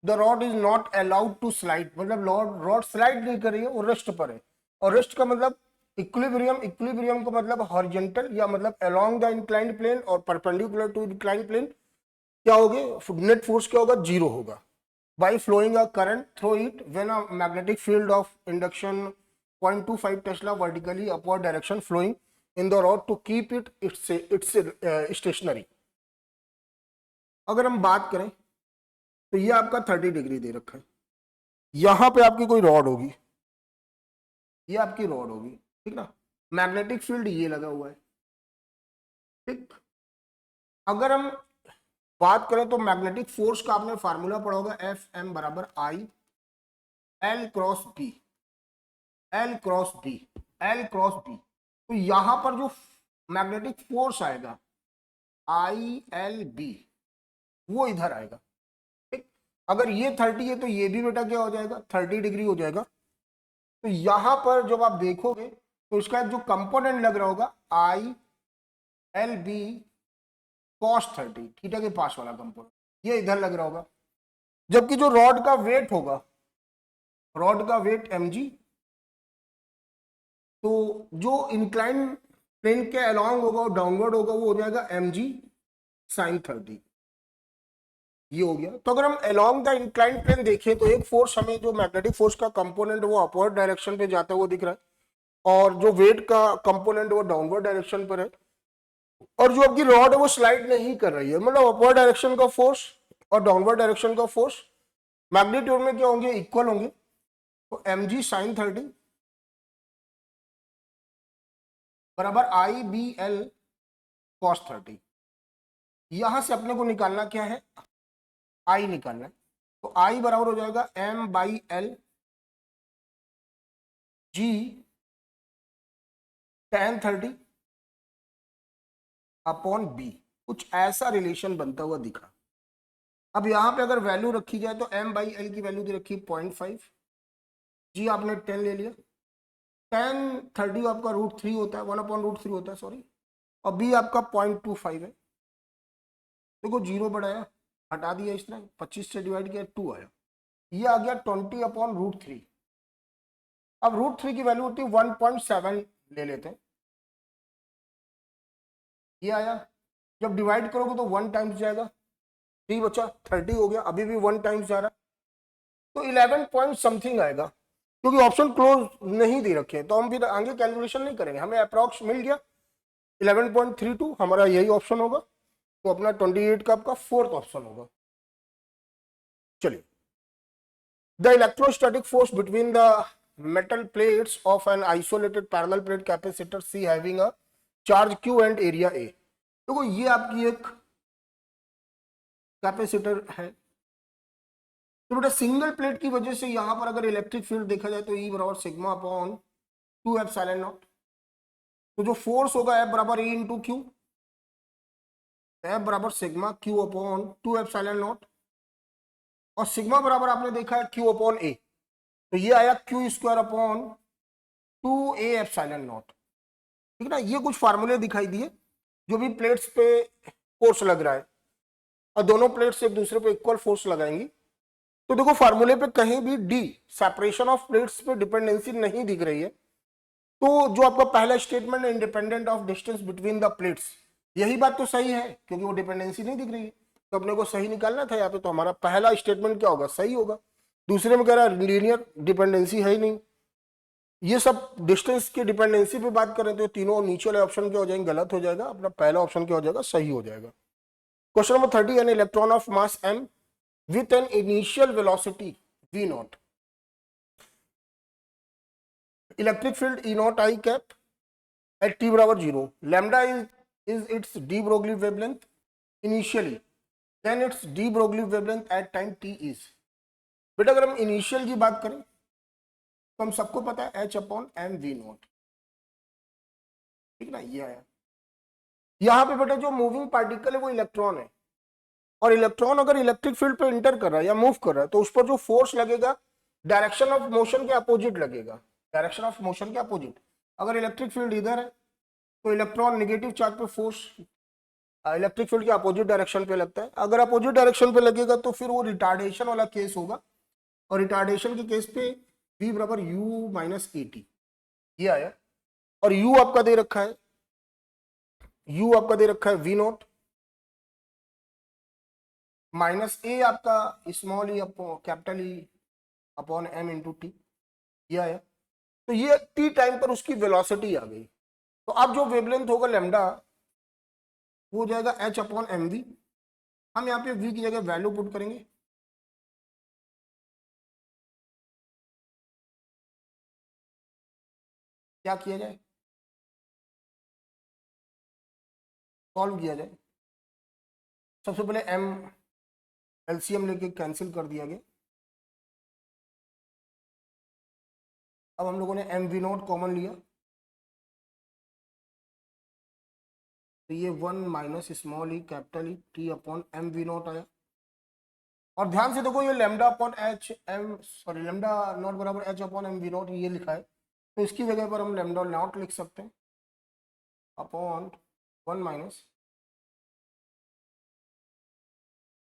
The rod is not allowed to slide, मतलब rod slide नहीं कर रही है, वो रेस्ट पर है। और रेस्ट का मतलब इक्विलिब्रियम, इक्विलिब्रियम का मतलब हॉरिजॉन्टल या मतलब अलोंग द इंक्लाइंड प्लेन और परपेंडिकुलर टू इंक्लाइंड प्लेन, क्या होगे? नेट फोर्स क्या होगा? जीरो होगा। By flowing a current through it when a magnetic field of induction 0.25 tesla vertically upward direction flowing in the rod to keep it its stationary. अगर हम बात करें तो ये आपका 30 डिग्री दे रखा है, यहां पे आपकी कोई रॉड होगी, ये आपकी रॉड होगी, ठीक ना। मैग्नेटिक फील्ड ये लगा हुआ है, ठीक। अगर हम बात करें तो मैग्नेटिक फोर्स का आपने फार्मूला पढ़ा होगा, Fm बराबर I L cross B, L cross B, L cross B. तो यहां पर जो मैग्नेटिक फोर्स आएगा ILB, वो इधर आएगा, ठीक। अगर ये 30 है तो ये भी बेटा क्या हो जाएगा? 30 डिग्री हो जाएगा। तो यहां पर जब आप देखोगे तो इसका जो कंपोनेंट लग रहा होगा ILB cos 30, थीटा के पास वाला कंपोनेंट, ये इधर लग रहा होगा। जबकि जो रॉड का वेट होगा, रॉड का वेट mg, तो जो इंक्लाइन प्लेन के अलोंग होगा, डाउनवर्ड होगा, वो हो जाएगा mg sin 30, ये हो गया। तो अगर हम अलोंग द इंक्लाइन प्लेन देखें तो एक फोर्स हमें, जो मैग्नेटिक फोर्स का कंपोनेंट वो अपवर्ड डायरेक्शन पे जाता हुआ दिख रहा है, और जो वेट का कंपोनेंट वो डाउनवर्ड डायरेक्शन पर है, और जो आपकी रॉड है वो स्लाइड नहीं कर रही है, मतलब अपवर्ड डायरेक्शन का फोर्स और डाउनवर्ड डायरेक्शन का फोर्स मैग्नीट्यूड में क्या होंगे? इक्वल होंगे। तो mg sin 30 बराबर IBL cos 30। यहां से अपने को निकालना क्या है? I निकालना है। तो I बराबर हो जाएगा m/L G tan 30 upon B, कुछ ऐसा रिलेशन बनता हुआ दिखा। अब यहां पे अगर वैल्यू रखी जाए तो m/L की वैल्यू दे रखी 0.5, G आपने 10 ले लिया, tan 30 आपका √3 होता है, 1/√3 होता है, सॉरी, और B आपका 0.25 है। देखो जीरो बढ़ाया, हटा दिया इस तरह, 25 से डिवाइड किया 2 आया, ये आ गया 20/√3। अब √3 की वैल्यू होती है 1.7 ले लेते हैं, ये आया। जब डिवाइड करोगे तो 1 टाइम्स जाएगा, 3 बचा, 30 हो गया, अभी भी 1 टाइम्स जा रहा, तो 11 पॉइंट समथिंग आएगा। क्योंकि ऑप्शन क्लोज नहीं दे रखे हैं तो हम फिर आगे कैलकुलेशन नहीं करेंगे, हमें अप्रॉक्स मिल गया 11.32, हमारा यही ऑप्शन होगा। तो अपना 28 का आपका फोर्थ ऑप्शन होगा। चलिए, the electrostatic force between the metal plates of an isolated parallel plate capacitor C having a charge Q and area A। देखो ये आपकी एक कैपेसिटर है, तो बेटा सिंगल प्लेट की वजह से यहां पर अगर इलेक्ट्रिक फील्ड देखा जाए तो E बराबर सिग्मा अपॉन 2 एप्सिलॉन नॉट। तो जो फोर्स होगा F बराबर E इंटू क्यू, F बराबर sigma Q upon 2 epsilon not, और सिग्मा बराबर आपने देखा है Q अपॉन A, तो ये आया Q square upon 2A epsilon not. ठीक है ना, ये कुछ फार्मूले दिखाई दिए जो भी प्लेट्स पे फोर्स लग रहा है, और दोनों प्लेट्स एक दूसरे पे इक्वल फोर्स लगाएंगी। तो देखो फार्मूले पे कहीं भी डी सेपरेशन ऑफ प्लेट्स पे डिपेंडेंसी नहीं दिख रही है, तो जो आपका पहला स्टेटमेंट है independent of distance between the plates, यही बात तो सही है क्योंकि वो डिपेंडेंसी नहीं दिख रही है, तो अपने को सही निकालना था यहाँ पे, तो हमारा पहला स्टेटमेंट क्या होगा, सही होगा। दूसरे में कह रहा है लीनियर डिपेंडेंसी है ही नहीं, ये सब डिस्टेंस की डिपेंडेंसी पे बात करें तो तीनों नीचे वाले ऑप्शन क्या हो जाएंगे, गलत हो जाएगा, अपना पहला ऑप्शन क्या हो जाएगा, सही हो जाएगा। Question number 30, an electron of mass m with an initial velocity v naught, electric field E naught I cap at t बराबर 0, lambda is its de Broglie wavelength initially, then its de Broglie wavelength at time t is। बेटा अगर हम initial की बात करें तो हम सबको पता है h upon m v naught, ठीक ना, ये आया। यहां पे बेटा जो मूविंग पार्टिकल है वो इलेक्ट्रॉन है, और इलेक्ट्रॉन अगर इलेक्ट्रिक फील्ड पे इंटर कर रहा है या मूव कर रहा है तो उस पर जो फोर्स लगेगा डायरेक्शन ऑफ मोशन के अपोजिट लगेगा, डायरेक्शन ऑफ मोशन के अपोजिट। अगर इलेक्ट्रिक फील्ड इधर है तो इलेक्ट्रॉन नेगेटिव चार्ज पे फोर्स इलेक्ट्रिक फील्ड के अपोजिट डायरेक्शन पे लगता है, अगर अपोजिट डायरेक्शन पे लगेगा तो फिर वो रिटार्डेशन वाला केस होगा, और रिटार्डेशन के केस पे v बराबर u माइनस ए टी, ये आया। और u आपका दे रखा है, u आपका दे रखा है v नॉट माइनस ए आपका small e capital E upon m into t, ये आया। तो ये टी टाइम पर उसकी वेलोसिटी आ गई, तो अब जो वेवलेंथ होगा लेमडा वो हो जाएगा एच अपॉन एम वी। हम यहाँ पे v की जगह वैल्यू पुट करेंगे, क्या किया जाए, सॉल्व किया जाए। सबसे पहले m एलसीएम लेके कैंसिल कर दिया गया, अब हम लोगों ने एम वी नॉट कॉमन लिया, तो ये 1 minus small e capital E t upon m v naught आया। और ध्यान से देखो ये lambda upon h m sorry lambda naught बराबर h upon m v naught ये लिखा है, तो इसकी जगह पर हम लेमडा नॉट लिख सकते हैं अपॉन 1 माइनस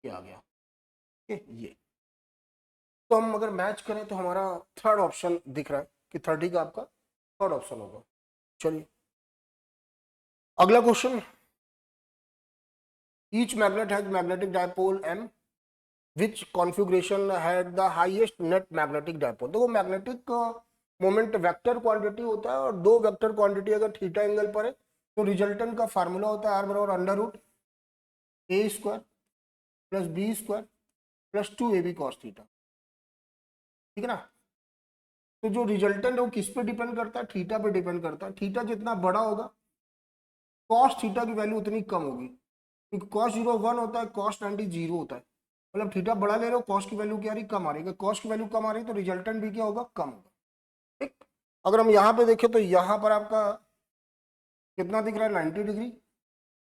ये आ गया, ये। तो हम अगर मैच करें तो हमारा थर्ड ऑप्शन दिख रहा है कि 30 का आपका थर्ड ऑप्शन होगा। चलिए अगला question, each magnet has magnetic dipole m which configuration had the highest net magnetic dipole। देखो मैग्नेटिक मोमेंट वेक्टर क्वांटिटी होता है, और दो वेक्टर क्वांटिटी अगर थीटा एंगल पर है तो रिजल्टेंट का फार्मूला होता है आर बराबर under root a square plus b square plus 2ab cos theta, ठीक है ना। तो जो रिजल्टेंट है वो किस पे डिपेंड करता है, थीटा पे डिपेंड करता है। थीटा जितना बड़ा होगा कॉस थीटा की वैल्यू उतनी कम होगी, क्योंकि कॉस 0 1 होता है, कॉस 90 0 होता है, मतलब थीटा बड़ा ले रहे हो कॉस की वैल्यू क्या आ रही, कम आ रही है। कॉस की वैल्यू कम आ रही है तो रिजल्टेंट भी क्या होगा, कम होगा, ठीक। अगर हम यहाँ पे देखें तो यहाँ पर आपका कितना दिख रहा है, 90 डिग्री।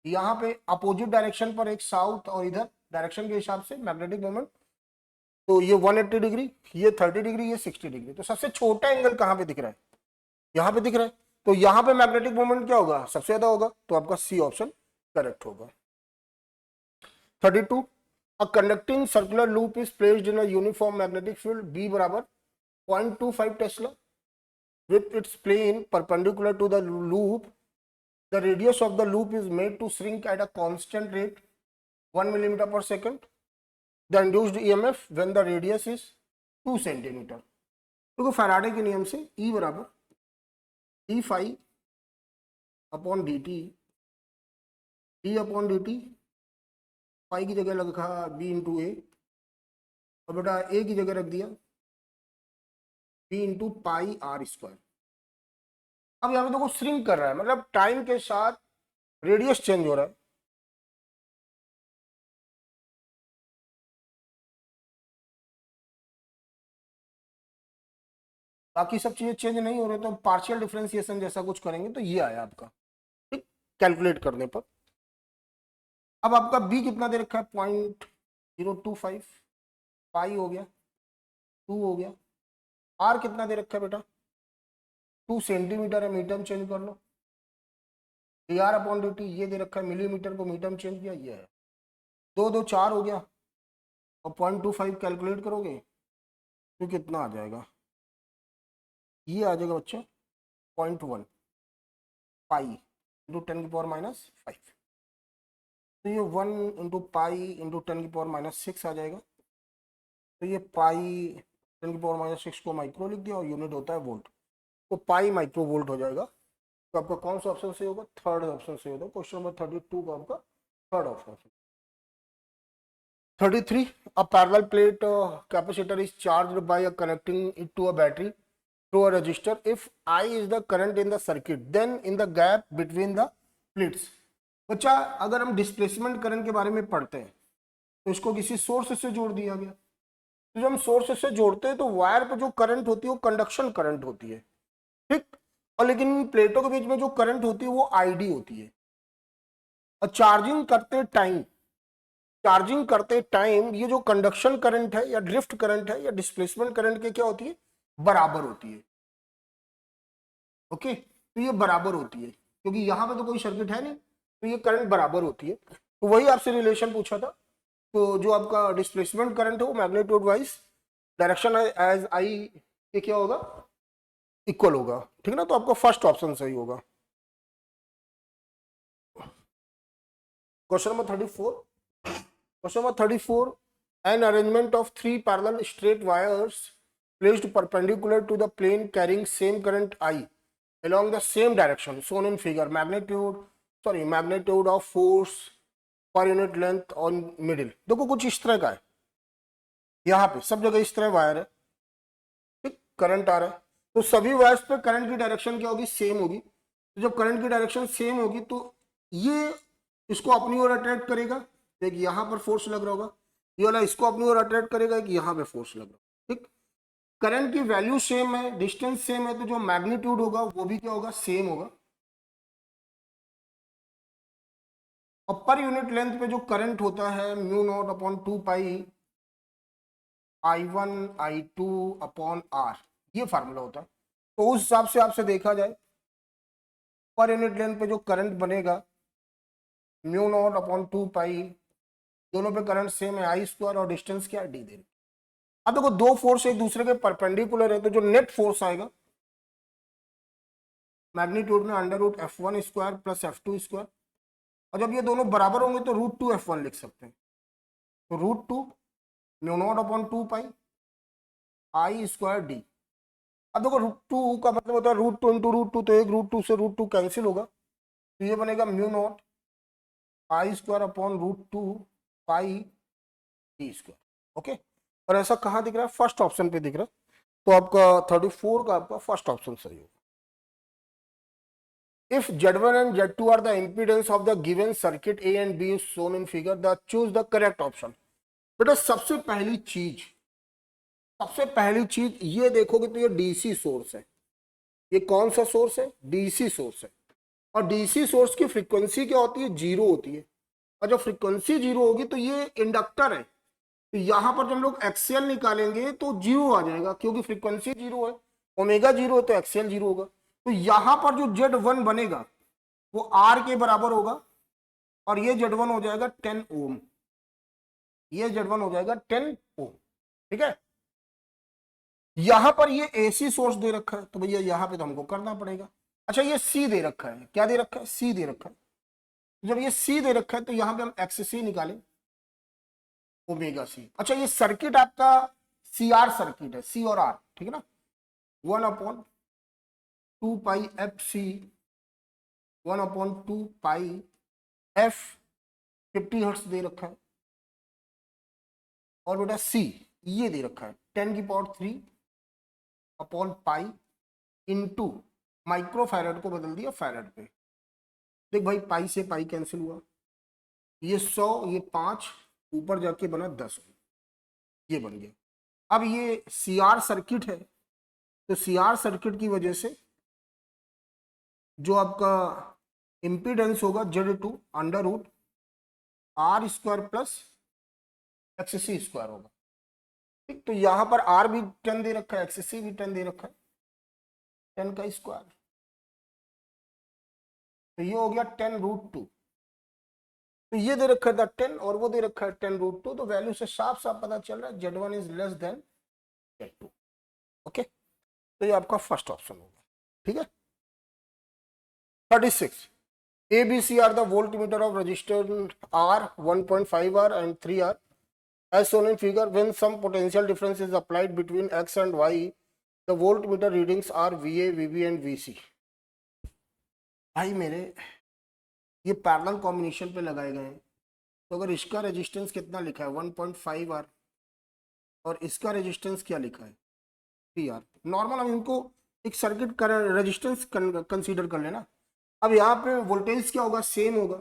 यहाँ पे अपोजिट डायरेक्शन पर एक साउथ और इधर डायरेक्शन के हिसाब से मैग्नेटिक मोमेंट, तो ये 180 डिग्री, ये 30 डिग्री, ये 60 डिग्री। तो सबसे छोटा एंगल कहाँ पे दिख रहा है, यहाँ पे दिख रहा है, तो यहाँ पे मैग्नेटिक मोमेंट क्या होगा, सबसे ज्यादा होगा, तो आपका सी ऑप्शन करेक्ट होगा। 32, a conducting circular loop is placed in a uniform magnetic field B बराबर 0.25 Tesla with its plane perpendicular to the loop. The radius of the loop is made to shrink at a constant rate 1 millimeter per second. The induced EMF when the radius is 2 centimeter। देखो Faraday के नियम से E बराबर d phi upon dt d upon dt pi की जगह रखा B into ए, और बेटा ए की जगह रख दिया B into pi r square. अब यहाँ पे देखो श्रिंक कर रहा है, मतलब टाइम के साथ रेडियस चेंज हो रहा है। बाकी सब चीजें चेंज नहीं हो रहे, तो पार्शियल डिफरेंशिएशन जैसा कुछ करेंगे तो ये आया आपका, ठीक, कैलकुलेट करने पर। अब आपका बी कितना दे रखा है 0.025, पाई हो गया 2 हो गया। आर कितना दे रखा है बेटा 2 सेंटीमीटर है, मीटर में चेंज कर लो। D r upon d t ये दे रखा है, मिलीमीटर को मीटर में चेंज किया, ये है 2 2 4 हो गया। और 0.25 कैलकुलेट करोगे तो कितना आ जाएगा, ये आ जाएगा बच्चा 0.1 पाई इंटू 10⁻⁻5। तो ये 1 इंटू पाई इंटू 10⁻⁻6 आ जाएगा। तो ये पाई 10⁻⁻6 को माइक्रो लिख दिया, और यूनिट होता है वोल्ट, तो पाई माइक्रो वोल्ट हो जाएगा। तो आपका कौन सा ऑप्शन सही होगा, थर्ड ऑप्शन सही होगा। क्वेश्चन नंबर 32 का आपका third option. 33, a parallel plate capacitor is charged by connecting it to a battery through a resistor. If I is the current in the circuit, then in the gap between the plates। बच्चा अगर हम displacement current के बारे में पढ़ते हैं तो इसको किसी सोर्स से जोड़ दिया गया। तो जब हम सोर्स से जोड़ते हैं तो वायर पे जो करंट होती है वो कंडक्शन करंट होती है, ठीक। और लेकिन प्लेटों के बीच में जो करंट होती है वो आईडी होती है। और चार्जिंग करते टाइम ये जो कंडक्शन करंट है या ड्रिफ्ट करंट है या डिस्प्लेसमेंट करंट के क्या होती है, बराबर होती है। ओके, तो ये बराबर होती है क्योंकि यहां पे तो कोई सर्किट है नहीं, तो ये करंट बराबर होती है। तो वही आपसे रिलेशन पूछा था। तो जो आपका डिस्प्लेसमेंट करंट है वो magnitude wise direction as I ये क्या होगा, इक्वल होगा, ठीक है ना। तो आपका फर्स्ट ऑप्शन सही होगा। Question number 34। Question number 34, an arrangement of 3 parallel straight wires placed perpendicular to the plane carrying same current I along the same direction shown in figure, magnitude of force per unit length on middle। देखो कुछ इस तरह का है, यहाँ पे सब जगह इस तरह वायर है, ठीक, करंट आ रहा है। तो सभी वायर्स पे करंट की डायरेक्शन क्या होगी, सेम होगी। तो जब करंट की डायरेक्शन सेम होगी तो ये इसको अपनी ओर अट्रैक्ट करेगा, एक यहाँ पर फोर्स लग रहा होगा, ये वाला इसको अपनी ओर अट्रैक्ट करेगा, एक यहाँ पे फोर्स लग रहा होगा, ठीक। करंट की वैल्यू सेम है, डिस्टेंस सेम है, तो जो मैग्नीट्यूड होगा वो भी क्या होगा, सेम होगा। और पर यूनिट लेंथ पे जो करंट होता है म्यू नॉट अपॉन 2 पाई I1 I2 अपॉन R, ये फार्मूला होता है। तो उस हिसाब से आपसे देखा जाए पर यूनिट लेंथ पे जो करंट बनेगा म्यू नॉट अपॉन 2 पाई, दोनों पे करंट सेम है आई स्क्वायर, और डिस्टेंस क्या है डी दे रही। अब देखो दो फोर्स एक दूसरे के परपेंडिकुलर है, तो जो नेट फोर्स आएगा मैग्नीट्यूड में √F1 square plus F2 square, और जब ये दोनों बराबर होंगे तो √2F1 लिख सकते हैं। तो √2 म्यू नॉट अपॉन 2 पाई आई स्क्वायर डी। अब देखो √2 का मतलब होता है √2 इंटू √2, तो एक √2 से √2 कैंसिल होगा, तो ये बनेगा mu not I square upon √2 pi D square. Okay, और ऐसा कहाँ दिख रहा है, फर्स्ट ऑप्शन पे दिख रहा है। तो आपका 34 का आपका फर्स्ट ऑप्शन सही होगा। If Z1 and Z2 are the impedance of the given circuit A and B is shown in figure, the choose the correct option। बेटा सबसे पहली चीज ये देखोगे तो ये डीसी सोर्स है। ये कौन सा सोर्स है, डीसी सोर्स है। और डीसी सोर्स की फ्रीक्वेंसी क्या होती है, 0 होती है। और जब फ्रीक्वेंसी 0 होगी तो ये इंडक्टर है, तो यहां पर जब हम लोग एक्सएल निकालेंगे तो 0 आ जाएगा, क्योंकि फ्रीक्वेंसी 0 है, ओमेगा 0 है तो एक्सएल 0 होगा। तो यहां पर जो Z1 बनेगा वो R के बराबर होगा, और ये Z1 हो जाएगा 10 ओम, ये Z1 हो जाएगा 10 ओम, ठीक है। यहां पर ये AC सोर्स दे रखा है, तो भैया यहां पे तो हमको करना पड़ेगा। अच्छा ये C दे रखा है, क्या दे रखा है, C दे रखा है। जब ये C दे रखा है तो यहां पे हम XC निकालें, ओमेगा C। अच्छा ये सर्किट आपका CR सर्किट है, C और R, ठीक है ना। 1/2 पाई FC 1/2 पाई F 50 हर्ट्ज दे रखा है, और बेटा सी ये दे रखा है 10⁻³ upon pi into micro farad को बदल दिया फैरड पे। देख भाई पाई से पाई कैंसिल हुआ, ये 100 ये 5 ऊपर जाके बना 10, ये बन गया। अब ये सीआर सर्किट है, तो सीआर सर्किट की वजह से जो आपका इम्पीडेंस होगा Z2 √R² प्लस XC² होगा। ठीक, तो यहां पर R भी 10 दे रखा है, XC भी 10 दे रखा है, 10 का स्क्वायर, तो ये हो गया 10√2। तो ये दे रखा था 10 और वो दे रखा है 10√2, तो वैल्यू से साफ साफ पता चल रहा है Z1 is less than Z2। Okay, तो ये आपका फर्स्ट ऑप्शन होगा। ठीक है। 36 ABC are the voltmeter of resistor R 1.5R and 3R as shown in figure. When some potential difference is applied between X and Y, the voltmeter readings are VA, VB and VC। भाई मेरे ये parallel combination पे लगाए गए हैं, तो अगर इसका रेजिस्टेंस कितना लिखा है 1.5R और इसका रेजिस्टेंस क्या लिखा है 3R, नॉर्मल हम इनको एक सर्किट का रेजिस्टेंस कंसीडर कर लेना। अब यहाँ पे वोल्टेज क्या होगा, सेम होगा।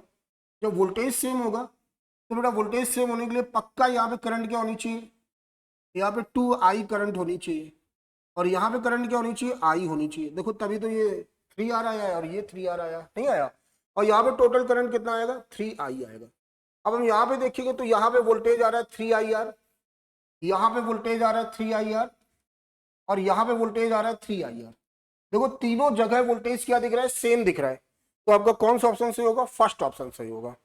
जब वोल्टेज सेम होगा तो बेटा वोल्टेज सेम होने के लिए पक्का यहाँ पे करंट क्या होनी चाहिए, यहाँ पे 2I करंट होनी चाहिए और यहाँ पे करंट क्या होनी चाहिए, I होनी चाहिए। देखो तभी तो ये 3R आया है और ये 3R आया नहीं आया, और यहाँ पे टोटल करंट कितना आएगा 3I आएगा। अब हम यहाँ पे देखेंगे तो यहाँ पे वोल्टेज आ रहा है 3IR, यहाँ पे वोल्टेज आ रहा है 3IR और यहाँ पे वोल्टेज आ रहा है 3IR। देखो तीनों जगह वोल्टेज क्या दिख रहा है, सेम दिख रहा है, तो आपका कौन सा ऑप्शन सही होगा, फर्स्ट ऑप्शन सही होगा।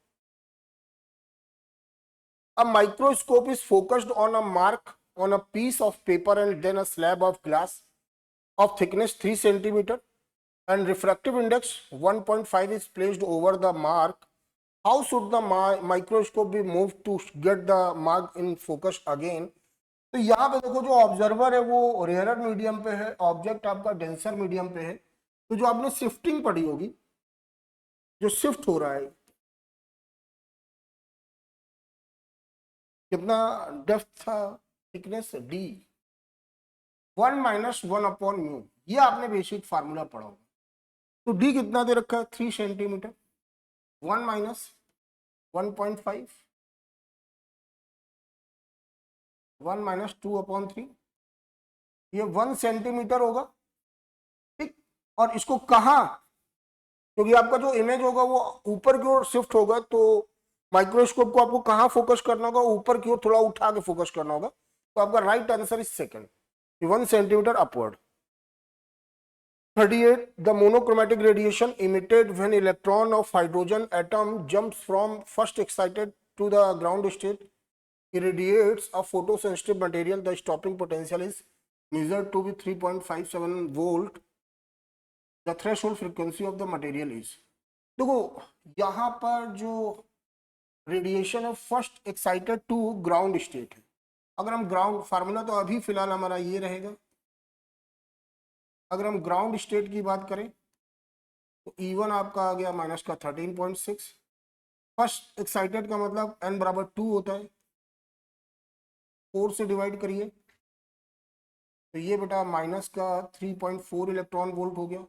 A microscope is focused on a mark on a piece of paper and then a slab of glass of thickness 3 centimeter and refractive index 1.5 is placed over the mark. How should the microscope be moved to get the mark in focus again? तो यहाँ पे देखो जो observer है वो rarer medium पे है, object आपका डेंसर मीडियम पे है, तो जो आपने शिफ्टिंग पढ़ी होगी, जो शिफ्ट हो रहा है कितना डेप्थ था, थिकनेस D 1 - 1/μ, ये आपने बेसिक फार्मूला पढ़ा होगा। तो D कितना दे रखा है 3 सेंटीमीटर, 1 - 1.5, 1 - 2/3, ये 1 सेंटीमीटर होगा। ठीक, और इसको कहा, क्योंकि आपका जो इमेज होगा वो ऊपर की ओर शिफ्ट होगा, तो माइक्रोस्कोप को आपको कहाँ फोकस करना होगा, ऊपर की ओर थोड़ा उठा के फोकस करना होगा, तो आपका right answer is second, 1 centimetre upward. 38 the monochromatic radiation emitted when electron of hydrogen atom jumps from first excited to the ground state irradiates a photosensitive material. The stopping potential is measured to be 3.57 volt. The threshold frequency of the material is, देखो यहाँ पर जो radiation of first excited to ground state है, अगर हम ground formula तो अभी फिलहाल हमारा ये रहेगा, अगर हम ग्राउंड स्टेट की बात करें तो E1 आपका आ गया माइनस का 13.6, फर्स्ट एक्साइटेड का मतलब n बराबर 2 होता है, 4 से डिवाइड करिए तो ये बेटा माइनस का 3.4 इलेक्ट्रॉन वोल्ट हो गया।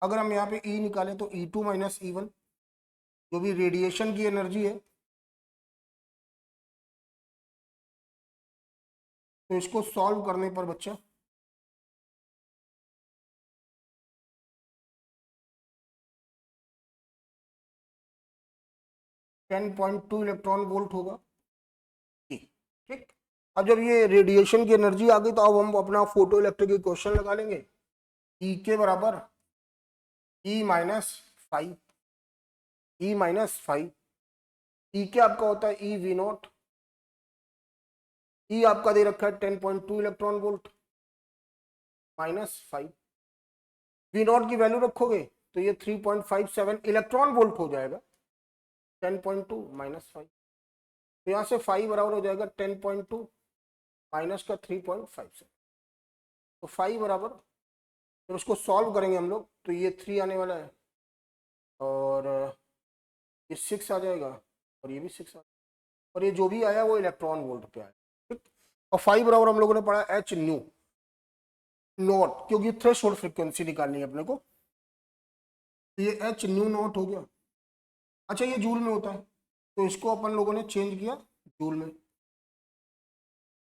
अगर हम यहाँ पे E निकालें तो E2 - E1 जो भी रेडिएशन की एनर्जी है, तो इसको सॉल्व करने पर बच्चा .2 इलेक्ट्रॉन वोल्ट होगा। ठीक, अब जब ये रेडिएशन की एनर्जी आ गई तो अब हम अपना फोटो इलेक्ट्रिक इक्वेशन लगा लेंगे, E के बराबर E - 5, E - 5, E क्या आपका होता है E V0, E आपका दे रखा है 10.2 इलेक्ट्रॉन वोल्ट -5, V0 की वैल्यू रखोगे तो ये 3.57 इलेक्ट्रॉन वोल्ट हो जाएगा, 10.2 - 5, तो यहाँ से 5 बराबर हो जाएगा 10.2 माइनस का 3.57, तो 5 बराबर, जब उसको सॉल्व करेंगे हम लोग तो ये 3 आने वाला है और ये 6 आ जाएगा और ये भी 6 आ जाएगा। और ये जो भी आया वो इलेक्ट्रॉन वोल्ट पे आया, ठीक। और 5 बराबर हम लोगों ने पढ़ा एच न्यू नॉट, क्योंकि थ्रेशोल्ड फ्रीक्वेंसी निकालनी है अपने को, तो ये एच न्यू नॉट हो गया। अच्छा ये जूल में होता है, तो इसको अपन लोगों ने चेंज किया जूल में,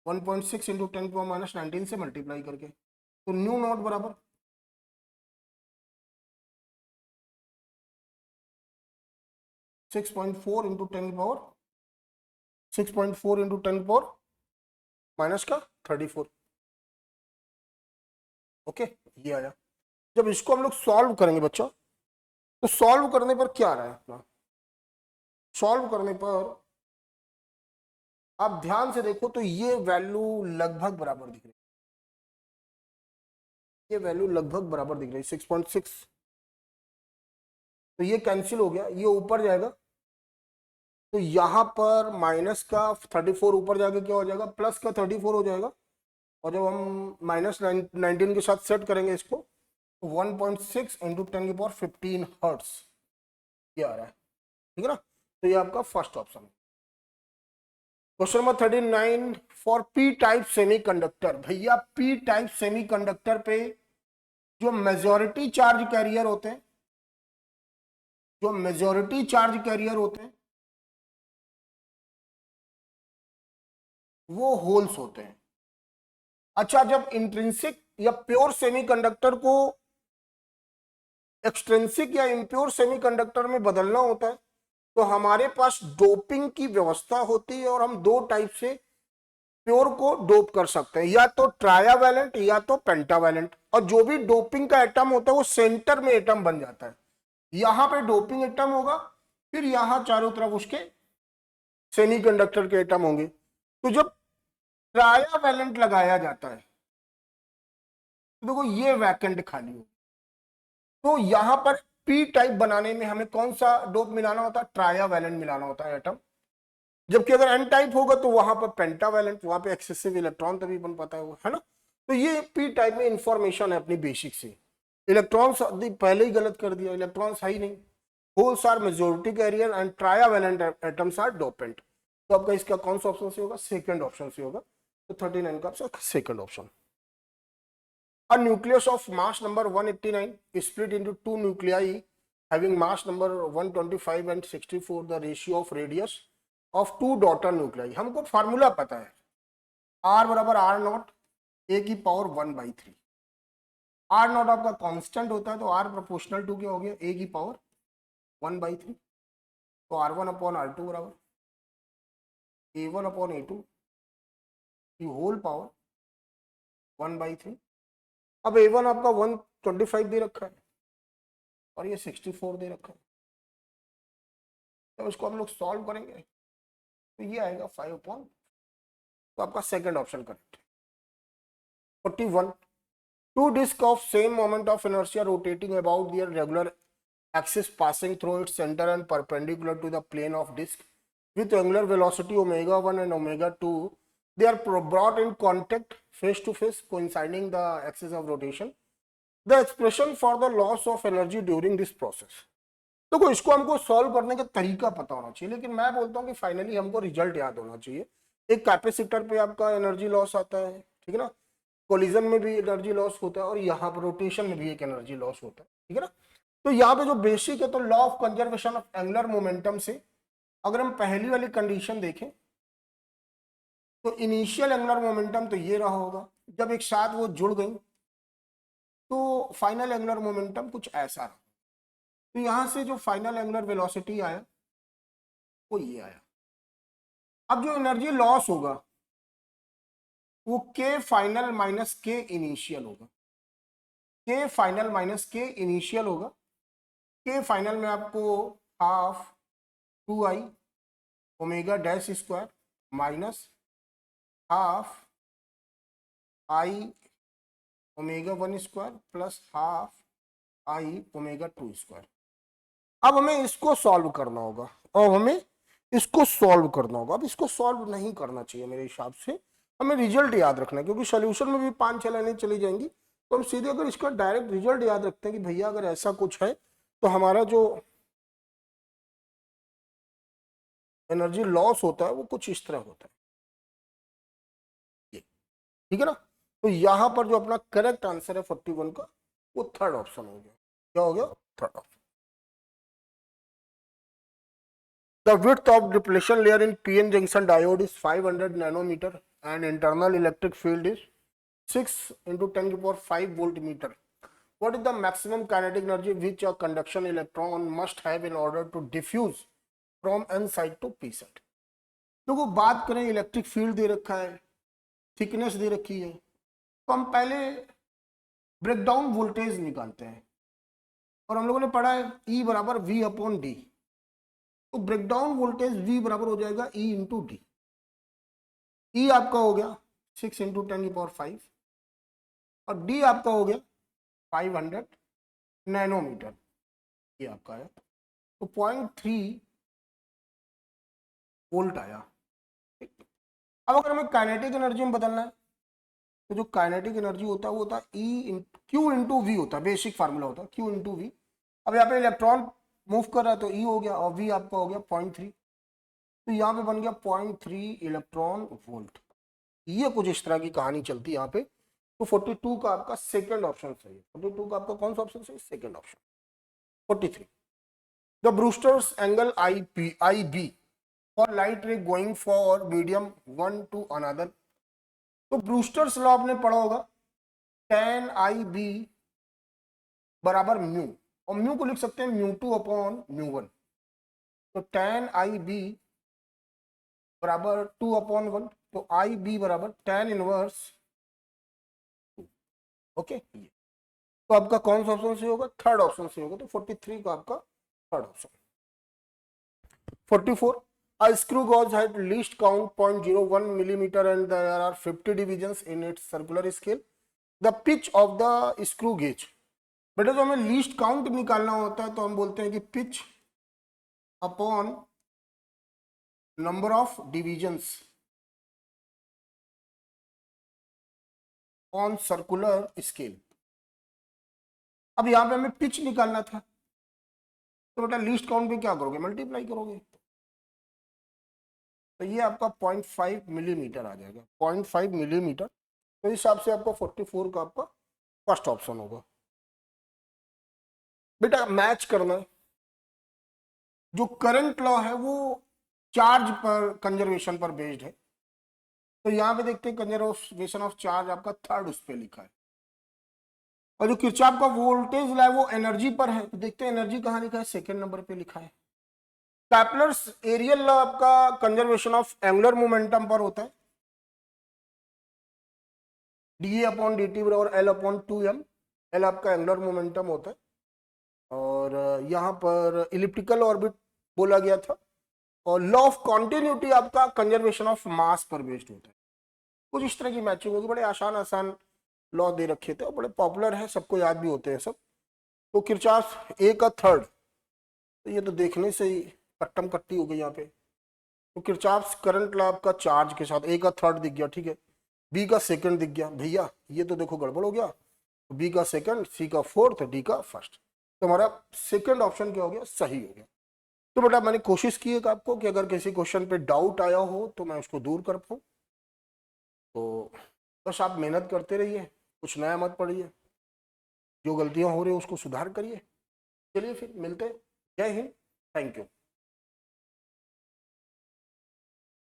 1.6 इंटू 10⁻⁻19 से मल्टीप्लाई करके, तो न्यू नॉट बराबर 6.4 इंटू 10⁻34। ओके, ये आया। जब इसको हम लोग सॉल्व करेंगे बच्चों, तो सॉल्व करने पर क्या आ रहा है अपना, सॉल्व करने पर आप ध्यान से देखो तो ये वैल्यू लगभग बराबर दिख रही है, ये वैल्यू लगभग बराबर दिख रही है 6.6, तो ये कैंसिल हो गया, ये ऊपर जाएगा, तो यहां पर माइनस का 34 ऊपर जाके क्या हो जाएगा, प्लस का 34 हो जाएगा, और जब हम -19 के साथ सेट करेंगे इसको, तो 1.6 इंटू 10⁻15 हर्ट्स ये आ रहा है, ठीक है ना। तो ये आपका फर्स्ट ऑप्शन है। Question number 39 for P type semiconductor. भैया पी टाइप सेमीकंडक्टर पे जो मेजॉरिटी चार्ज कैरियर होते हैं, जो मेजॉरिटी चार्ज कैरियर होते हैं वो होल्स होते हैं। अच्छा, जब इंट्रिंसिक या प्योर सेमीकंडक्टर को एक्सट्रिंसिक या इम्प्योर सेमीकंडक्टर में बदलना होता है, तो हमारे पास डोपिंग की व्यवस्था होती है, और हम दो टाइप से प्योर को डोप कर सकते हैं, या तो ट्रायावैलेंट या तो पेंटावैलेंट। और जो भी डोपिंग का एटम होता है वो सेंटर में एटम बन जाता है, यहां पे डोपिंग एटम होगा, फिर यहां चारों तरफ उसके सेमीकंडक्टर के एटम होंगे। तो जब ट्रायावैलेंट लगाया जाता है तो देखो ये वैकेंट खाली हो, तो यहां पर पी टाइप बनाने में हमें कौन सा डोप मिलाना होता है, ट्रायावैलेंट मिलाना होता है एटम। जबकि अगर एन टाइप होगा तो वहां पर पेंटावैलेंट, वहां पे एक्सेसिव इलेक्ट्रॉन तभी बन पाता है ना। तो ये पी टाइप में इंफॉर्मेशन है अपनी बेसिक से। इलेक्ट्रॉन्स पहले ही गलत कर दिया, इलेक्ट्रॉन्स है ही नहीं, holes are majority carrier and trivalent atoms are dopant. तो आपका इसका कौन सा ऑप्शन से होगा, सेकंड ऑप्शन से होगा। तो 39 का आपका second option. A nucleus of mass number 189 is split into two nuclei having mass number 125 and 64, the ratio of radius of two daughter nuclei। हमको फार्मूला पता है, R बराबर R नॉट A की पावर 1/3। R नॉट आपका constant होता है, तो R proportional to क्या हो गया, A की पावर 1/3। तो R1/R2 बराबर A1/A2 की होल पावर 1/3। अब A1 आपका 125 दे रखा है और ये 64 दे रखा है, तो इसको हम लोग सॉल्व करेंगे तो ये आएगा 5/, तो आपका सेकंड ऑप्शन करेक्ट है। 41 two disc of same moment of inertia rotating about their regular axis passing through its center and perpendicular to the plane of disk with angular velocity ω1 and ω2, they are brought in contact face to face coinciding the axis of rotation, the expression for the loss of energy during this process। तो इसको हमको solve करने का तरीका पता होना चाहिए, लेकिन मैं बोलता हूँ कि फाइनली हमको रिजल्ट याद होना चाहिए। एक कैपेसिटर पे आपका एनर्जी लॉस आता है, ठीक है ना, कोलिजन में भी एनर्जी लॉस होता है, और यहाँ पर रोटेशन में भी एक एनर्जी लॉस होता है, ठीक है ना। तो यहाँ पे जो बेसिक है, तो law of conservation of angular momentum से अगर हम पहली वाली कंडीशन देखें तो इनिशियल एंगुलर मोमेंटम तो ये रहा होगा, जब एक साथ वो जुड़ गई तो फाइनल एंगुलर मोमेंटम कुछ ऐसा रहा। तो यहां से जो फाइनल एंगुलर वेलोसिटी आया वो ये आया। अब जो एनर्जी लॉस होगा वो के फाइनल माइनस के इनिशियल होगा, के फाइनल माइनस के इनिशियल होगा। के फाइनल में आपको half 2i omega dash square minus half i omega 1 square plus half i omega 2 square. अब हमें इसको सॉल्व करना होगा, अब हमें इसको सॉल्व करना होगा। अब इसको सॉल्व नहीं करना चाहिए मेरे हिसाब से, हमें रिजल्ट याद रखना है, क्योंकि सोल्यूशन में भी 5-6 लाइनें चली जाएंगी। तो हम सीधे अगर इसका डायरेक्ट रिजल्ट याद रखते हैं कि भैया अगर ऐसा कुछ है तो हमारा जो एनर्जी लॉस होता है वो कुछ इस तरह होता है, ये ठीक है ना। तो यहाँ पर जो अपना करेक्ट आंसर है 41 का, वो थर्ड ऑप्शन हो गया। क्या हो गया? Third option. The width of depletion layer in PN junction diode is 500 nanometer and internal electric field is 6 into 10 to the power 5 voltmeter. What is the maximum kinetic energy which a conduction electron must have in order to diffuse from n side to p side? देखो बात करें, electric field दे रखा है, thickness दे रखी है, तो हम पहले ब्रेकडाउन वोल्टेज निकालते हैं और हम लोगों ने पढ़ा है E बराबर V अपॉन डी। तो ब्रेकडाउन वोल्टेज V बराबर हो जाएगा E इंटू डी। E आपका हो गया 6 इंटू 10 की पावर 5 और D आपका हो गया 500 नैनोमीटर, ये आपका है। तो 0.3 वोल्ट आया। अब अगर हमें काइनेटिक एनर्जी में बदलना है तो जो काइनेटिक एनर्जी होता है वो होता है Q इंटू वी होता है, बेसिक फार्मूला होता है Q इंटू वी। अब यहाँ पे इलेक्ट्रॉन मूव कर रहा है तो E हो गया और V आपका हो गया 0.3, तो यहाँ पे बन गया 0.3 इलेक्ट्रॉन वोल्ट। ये कुछ इस तरह की कहानी चलती है यहाँ पे। तो 42 का आपका सेकंड ऑप्शन सही है। 42 का आपका कौन सा ऑप्शन सही? Second option. 43 the Brewster's angle i b for light ray going for medium one to another. तो ब्रूस्टर्स लॉ आपने पढ़ा होगा, tan आई बी बराबर म्यू, और म्यू को लिख सकते हैं mu two upon mu one. तो tan आई बी बराबर 2 अपॉन 1, तो आई बी बराबर tan इनवर्स 2। ओके, तो आपका कौन सा ऑप्शन से होगा? थर्ड ऑप्शन से होगा। तो 43 का आपका third option. 44 a screw gauge had least count 0.01 millimeter and there are 50 divisions in its circular scale. The pitch of the screw gauge, बेटा जो हमें लीस्ट काउंट निकालना होता है तो हम बोलते हैं कि pitch upon number of divisions on circular scale. अब यहां पे हमें पिच निकालना था तो बेटा लीस्ट काउंट पे क्या करोगे? मल्टीप्लाई करोगे। तो ये आपका 0.5 मिलीमीटर आ जाएगा, 0.5 मिलीमीटर। तो इस हिसाब से आपका 44 का आपका फर्स्ट ऑप्शन होगा। बेटा मैच करना है, जो करंट लॉ है वो चार्ज पर कंजर्वेशन पर बेस्ड है। तो यहां पे देखते हैं कंजर्वेशन ऑफ चार्ज आपका थर्ड उस पर लिखा है, और जो किरचॉफ का वोल्टेज लॉ है वो एनर्जी पर है। तो देखते हैं एनर्जी कहां लिखा है, सेकंड नंबर पे लिखा है। कैपलर्स एरियल लॉ आपका कंजर्वेशन ऑफ एंगुलर मोमेंटम पर होता है, डी अपॉन डी टी बराबर एल अपॉन 2m। एल आपका एंगुलर मोमेंटम होता है, और यहाँ पर इलिप्टिकल ऑर्बिट बोला गया था, और लॉ ऑफ कॉन्टिन्यूटी आपका कंजर्वेशन ऑफ मास पर बेस्ड होता है। कुछ इस तरह की मैचिंग होगी। बड़े आसान आसान लॉ दे रखे थे और बड़े पॉपुलर है, सबको याद भी होते हैं सब। तो किरचॉफ ए का थर्ड, तो ये तो देखने से ही कट्टम कट्टी हो गई यहाँ पे। तो किरचॉफ करंट लॉ आपका चार्ज के साथ, ए का थर्ड दिख गया, ठीक है, बी का सेकंड दिख गया। भैया ये तो देखो गड़बड़ हो गया, बी का सेकंड, सी का फोर्थ, डी का फर्स्ट। तो हमारा सेकंड ऑप्शन क्या हो गया? सही हो गया। तो बेटा मैंने कोशिश की है आपको कि अगर किसी क्वेश्चन पे डाउट आया हो तो मैं उसको दूर कर पाऊँ। तो बस आप मेहनत करते रहिए, कुछ नया मत पढ़िए, जो गलतियां हो रही है उसको सुधार करिए। चलिए फिर मिलते हैं। जय हिंद, थैंक यू।